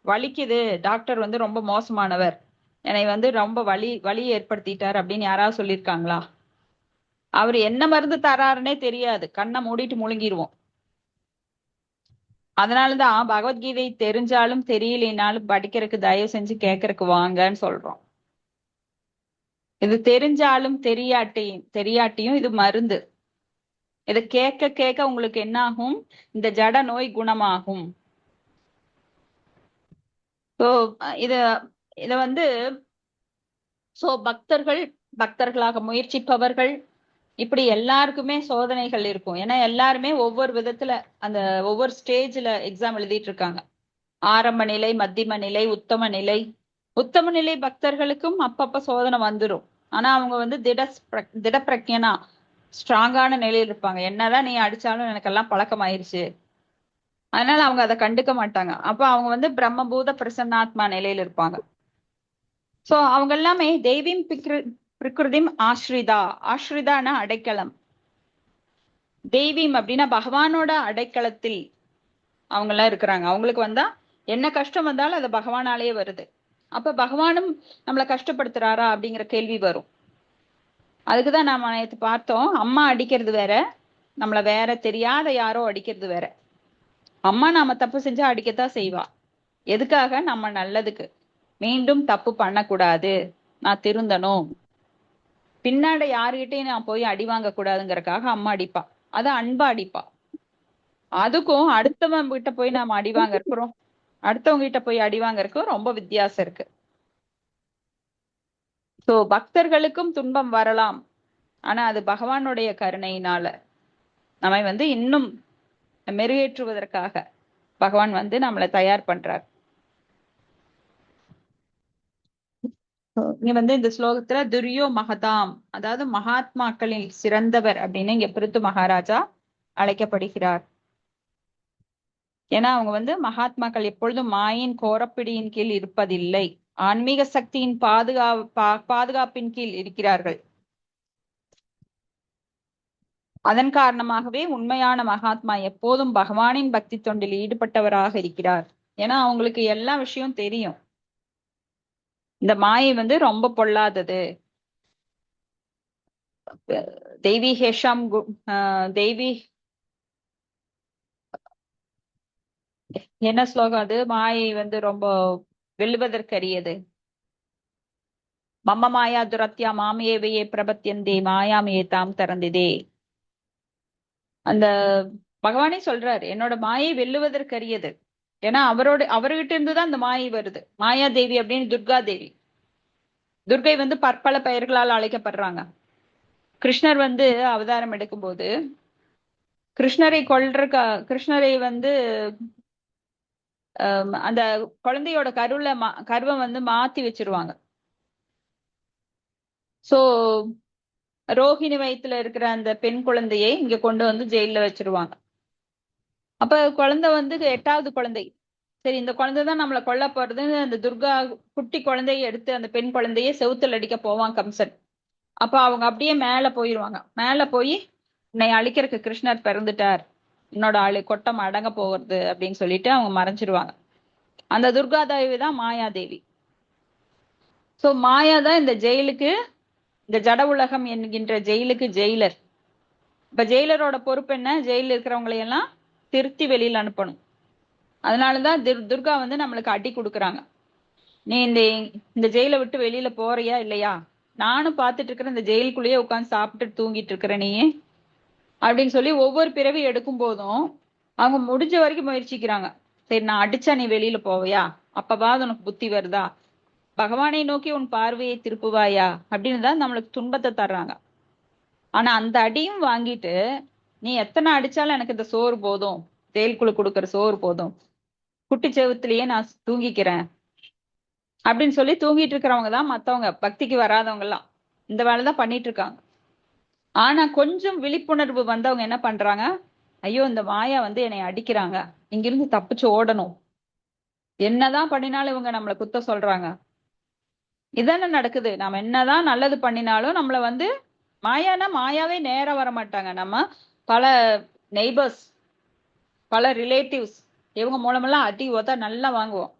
Speaker 1: வலிக்குது, டாக்டர் வந்து ரொம்ப மோசமானவர், என்னை வந்து ரொம்ப வலி ஏற்படுத்திட்டார் அப்படின்னு யாராவது சொல்லியிருக்காங்களா? அவர் என்ன மருந்து தராருன்னே தெரியாது, கண்ணை மூடிட்டு முழுங்கிடுவோம். அதனாலதான் பகவத்கீதை தெரிஞ்சாலும் தெரியலைனாலும் படிக்கிறதுக்கு தயவு செஞ்சு கேட்கறதுக்கு வாங்கன்னு சொல்றோம். இது தெரிஞ்சாலும் தெரியாட்டியும் இது மருந்து. இதை கேட்க கேட்க உங்களுக்கு என்ன ஆகும், இந்த ஜட நோய் குணமாகும். ஸோ இத வந்து பக்தர்களாக முயற்சிப்பவர்கள் இப்படி எல்லாருக்குமே சோதனைகள் இருக்கும். ஏன்னா எல்லாருமே ஒவ்வொரு விதத்துல அந்த ஒவ்வொரு ஸ்டேஜ்ல எக்ஸாம் எழுதிட்டு இருக்காங்க. ஆரம்ப நிலை, மத்தியம நிலை, உத்தம நிலை. உத்தம நிலை பக்தர்களுக்கும் அப்பப்ப சோதனை வந்துடும். ஆனா அவங்க வந்து திடப்பிரஜனா ஸ்ட்ராங்கான நிலையில் இருப்பாங்க. என்னதான் நீ அடிச்சாலும் எனக்கெல்லாம் பழக்கம் ஆயிடுச்சு, அதனால அவங்க அதை கண்டுக்க மாட்டாங்க. அப்ப அவங்க வந்து பிரம்மபூத பிரசன்னாத்மா நிலையில இருப்பாங்க. சோ அவங்க எல்லாமே தெய்வீம் பிரகிருதிம் ஆஸ்ரிதான அடைக்கலம். தெய்வீம் அப்படின்னா பகவானோட அடைக்கலத்தில் அவங்க எல்லாம் இருக்கிறாங்க. அவங்களுக்கு வந்தா என்ன கஷ்டம் வந்தாலும் அது பகவானாலேயே வருது. அப்ப பகவானும் நம்மளை கஷ்டப்படுத்துறாரா அப்படிங்கிற கேள்வி வரும். அதுக்குதான் நாம நேத்து பார்த்தோம், அம்மா அடிக்கிறது வேற, நம்மள வேற தெரியாத யாரோ அடிக்கிறது வேற. அம்மா நாம தப்பு செஞ்சா அடிக்கத்தான் செய்வா. எதுக்காக? நம்ம நல்லதுக்கு. மீண்டும் தப்பு பண்ணக்கூடாது, நான் திருந்தணும், பின்னாடி யாருகிட்டையும் நான் போய் அடி வாங்க கூடாதுங்கிறதுக்காக அம்மா அடிப்பா. அது அன்பா அடிப்பா. அதுக்கும் அடுத்தவங்க கிட்ட போய் நாம அடி வாங்க இருக்கிறோம், அடுத்தவங்க கிட்ட போய் அடி வாங்கறதுக்கும் ரொம்ப வித்தியாசம் இருக்கு. சோ பக்தர்களுக்கும் துன்பம் வரலாம், ஆனா அது பகவானுடைய கருணையினால நம்மை இன்னும் மெருகேற்றுவதற்காக பகவான் நம்மளை தயார் பண்றார். இங்க இந்த ஸ்லோகத்துல துரியோ மகதாம், அதாவது மகாத்மாக்களில் சிறந்தவர் அப்படின்னு இங்க பிருத்து மகாராஜா அழைக்கப்படுகிறார். ஏன்னா அவங்க மகாத்மாக்கள் எப்பொழுதும் மாயின் கோரப்பிடியின் கீழ் இருப்பதில்லை, ஆன்மீக சக்தியின் பாதுகாப்பின் கீழ் இருக்கிறார்கள். அதன் காரணமாகவே உண்மையான மகாத்மா எப்போதும் பகவானின் பக்தி தொண்டில் ஈடுபட்டவராக இருக்கிறார். ஏன்னா அவங்களுக்கு எல்லா விஷயம் தெரியும், இந்த மாயை ரொம்ப பொல்லாதது. தெய்வீ ஹேஷாம் தெய்வீ என்ன ஸ்லோகம் அது? மாயை ரொம்ப வெல்லுவதற்கரியது. மம்ம மாயா துரத்யா மாமேவையே பிரபத்தியந்தே மாயாமையே தாம் திறந்ததே. அந்த பகவானே சொல்றாரு, என்னோட மாயை வெல்லுவதற்கரியது. ஏன்னா அவர்கிட்ட இருந்துதான் அந்த மாயை வருது. மாயா தேவி அப்படின்னு துர்கா தேவி. துர்கை பற்பல பெயர்களால் அழைக்கப்படுறாங்க. கிருஷ்ணர் அவதாரம் எடுக்கும்போது கிருஷ்ணரை கிருஷ்ணரை அந்த குழந்தையோட கருவை மாத்தி வச்சிருவாங்க. சோ ரோஹிணி வயித்துல இருக்கிற அந்த பெண் குழந்தையை இங்க கொண்டு ஜெயில வச்சிருவாங்க. அப்ப குழந்தை 8வது குழந்தை. சரி, இந்த குழந்தைதான் நம்மளை கொல்ல போறதுன்னு அந்த துர்கா குட்டி குழந்தையை எடுத்து அந்த பெண் குழந்தையை செவுத்துல அடிக்க போவான் கம்சன். அப்ப அவங்க அப்படியே மேல போயிருவாங்க. மேல போய் உன்னை அழிக்கிறதுக்கு கிருஷ்ணர் பிறந்துட்டார், உன்னோட கொட்டம் அடங்க போகிறது அப்படின்னு சொல்லிட்டு அவங்க மறைஞ்சிருவாங்க. அந்த துர்காதேவி தான் மாயாதேவி. சோ மாயா தான் இந்த ஜெயிலுக்கு, இந்த ஜட உலகம் என்கின்ற ஜெயிலுக்கு ஜெயிலர். இப்ப ஜெயிலரோட பொறுப்பு என்ன? ஜெயில இருக்கிறவங்களையெல்லாம் திருத்தி வெளியில அனுப்பணும். அதனாலதான் துர்கா நம்மளுக்கு அடி கொடுக்குறாங்க. நீ இந்த ஜெயிலை விட்டு வெளியில போறியா இல்லையா? நானும் பார்த்துட்டு இருக்கிறேன், இந்த ஜெயிலுக்குள்ளேயே உட்காந்து சாப்பிட்டு தூங்கிட்டு இருக்கிற நீ அப்படின்னு சொல்லி ஒவ்வொரு பிறவி எடுக்கும் போதும் அவங்க முடிஞ்ச வரைக்கும் முயற்சிக்கிறாங்க. சரி, நான் அடிச்சா நீ வெளியில போவையா? அப்பவாது உனக்கு புத்தி வருதா? பகவானை நோக்கி உன் பார்வையை திருப்புவாயா? அப்படின்னு தான் நம்மளுக்கு துன்பத்தை தர்றாங்க. ஆனா அந்த அடியும் வாங்கிட்டு நீ எத்தனை அடிச்சாலும் எனக்கு இந்த சோறு போதும், ஜெயிலுக்குள்ள கொடுக்குற சோறு போதும், குட்டி செவத்துலயே நான் தூங்கிக்கிறேன் அப்படின்னு சொல்லி தூங்கிட்டு இருக்கிறவங்க தான் மத்தவங்க, பக்திக்கு வராதவங்க எல்லாம் இந்த வேலைதான் பண்ணிட்டு இருக்காங்க. ஆனா கொஞ்சம் விழிப்புணர்வு வந்தவங்க என்ன பண்றாங்க? ஐயோ, இந்த மாயா என்னை அடிக்கிறாங்க, இங்கிருந்து தப்பிச்சு ஓடணும், என்னதான் பண்ணினாலும் இவங்க நம்மளை குத்த சொல்றாங்க. இதானே நடக்குது. நம்ம என்னதான் நல்லது பண்ணினாலும் நம்மள மாயானா மாயாவே நேரா வர மாட்டாங்க. நம்ம பல நெய்பர்ஸ், பல ரிலேட்டிவ்ஸ், இவங்க மூலமெல்லாம் அடி உத நல்லா வாங்குவோம்.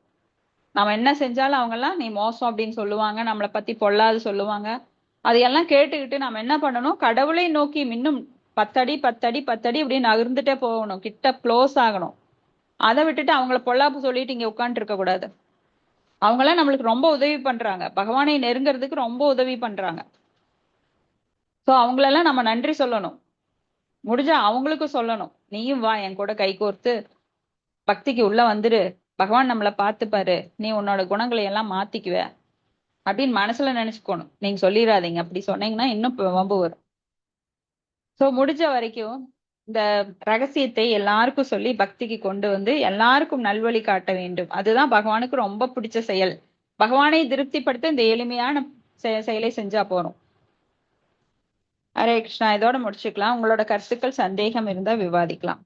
Speaker 1: நம்ம என்ன செஞ்சாலும் அவங்க எல்லாம் நீ மோசம் அப்படின்னு சொல்லுவாங்க, நம்மளை பத்தி பொல்லாது சொல்லுவாங்க. அதையெல்லாம் கேட்டுக்கிட்டு நம்ம என்ன பண்ணணும்? கடவுளை நோக்கி இன்னும் 10 அடி 10 அடி 10 அடி இப்படி நகர்ந்துட்டே போகணும், கிட்ட க்ளோஸ் ஆகணும். அதை விட்டுட்டு அவங்கள பொல்லாப்பு சொல்லிட்டு இங்க உட்காந்துட்டு இருக்க கூடாது. அவங்களாம் நம்மளுக்கு ரொம்ப உதவி பண்றாங்க, பகவானை நெருங்கிறதுக்கு ரொம்ப உதவி பண்றாங்க. சோ அவங்களெல்லாம் நம்ம நன்றி சொல்லணும். முடிஞ்சா அவங்களுக்கும் சொல்லணும், நீயும் வா என் கூட கை கோர்த்து பக்திக்கு உள்ள வந்துரு, பகவான் நம்மளை பார்த்துப்பாரு, நீ உன்னோட குணங்களை எல்லாம் மாத்திக்குவ அப்படின்னு மனசுல நினைச்சுக்கணும். நீங்க சொல்லிடாதீங்க, அப்படி சொன்னீங்கன்னா இன்னும் வம்பு வரும். சோ முடிஞ்ச வரைக்கும் இந்த ரகசியத்தை எல்லாருக்கும் சொல்லி பக்திக்கு கொண்டு எல்லாருக்கும் நல்வழி காட்ட வேண்டும். அதுதான் பகவானுக்கு ரொம்ப பிடிச்ச செயல். பகவானை திருப்திப்படுத்த இந்த எளிமையான செயலை செஞ்சா போறோம். ஹரே கிருஷ்ணா. இதோட முடிச்சுக்கலாம். உங்களோட கருத்துக்கள் சந்தேகம் இருந்தா விவாதிக்கலாம்.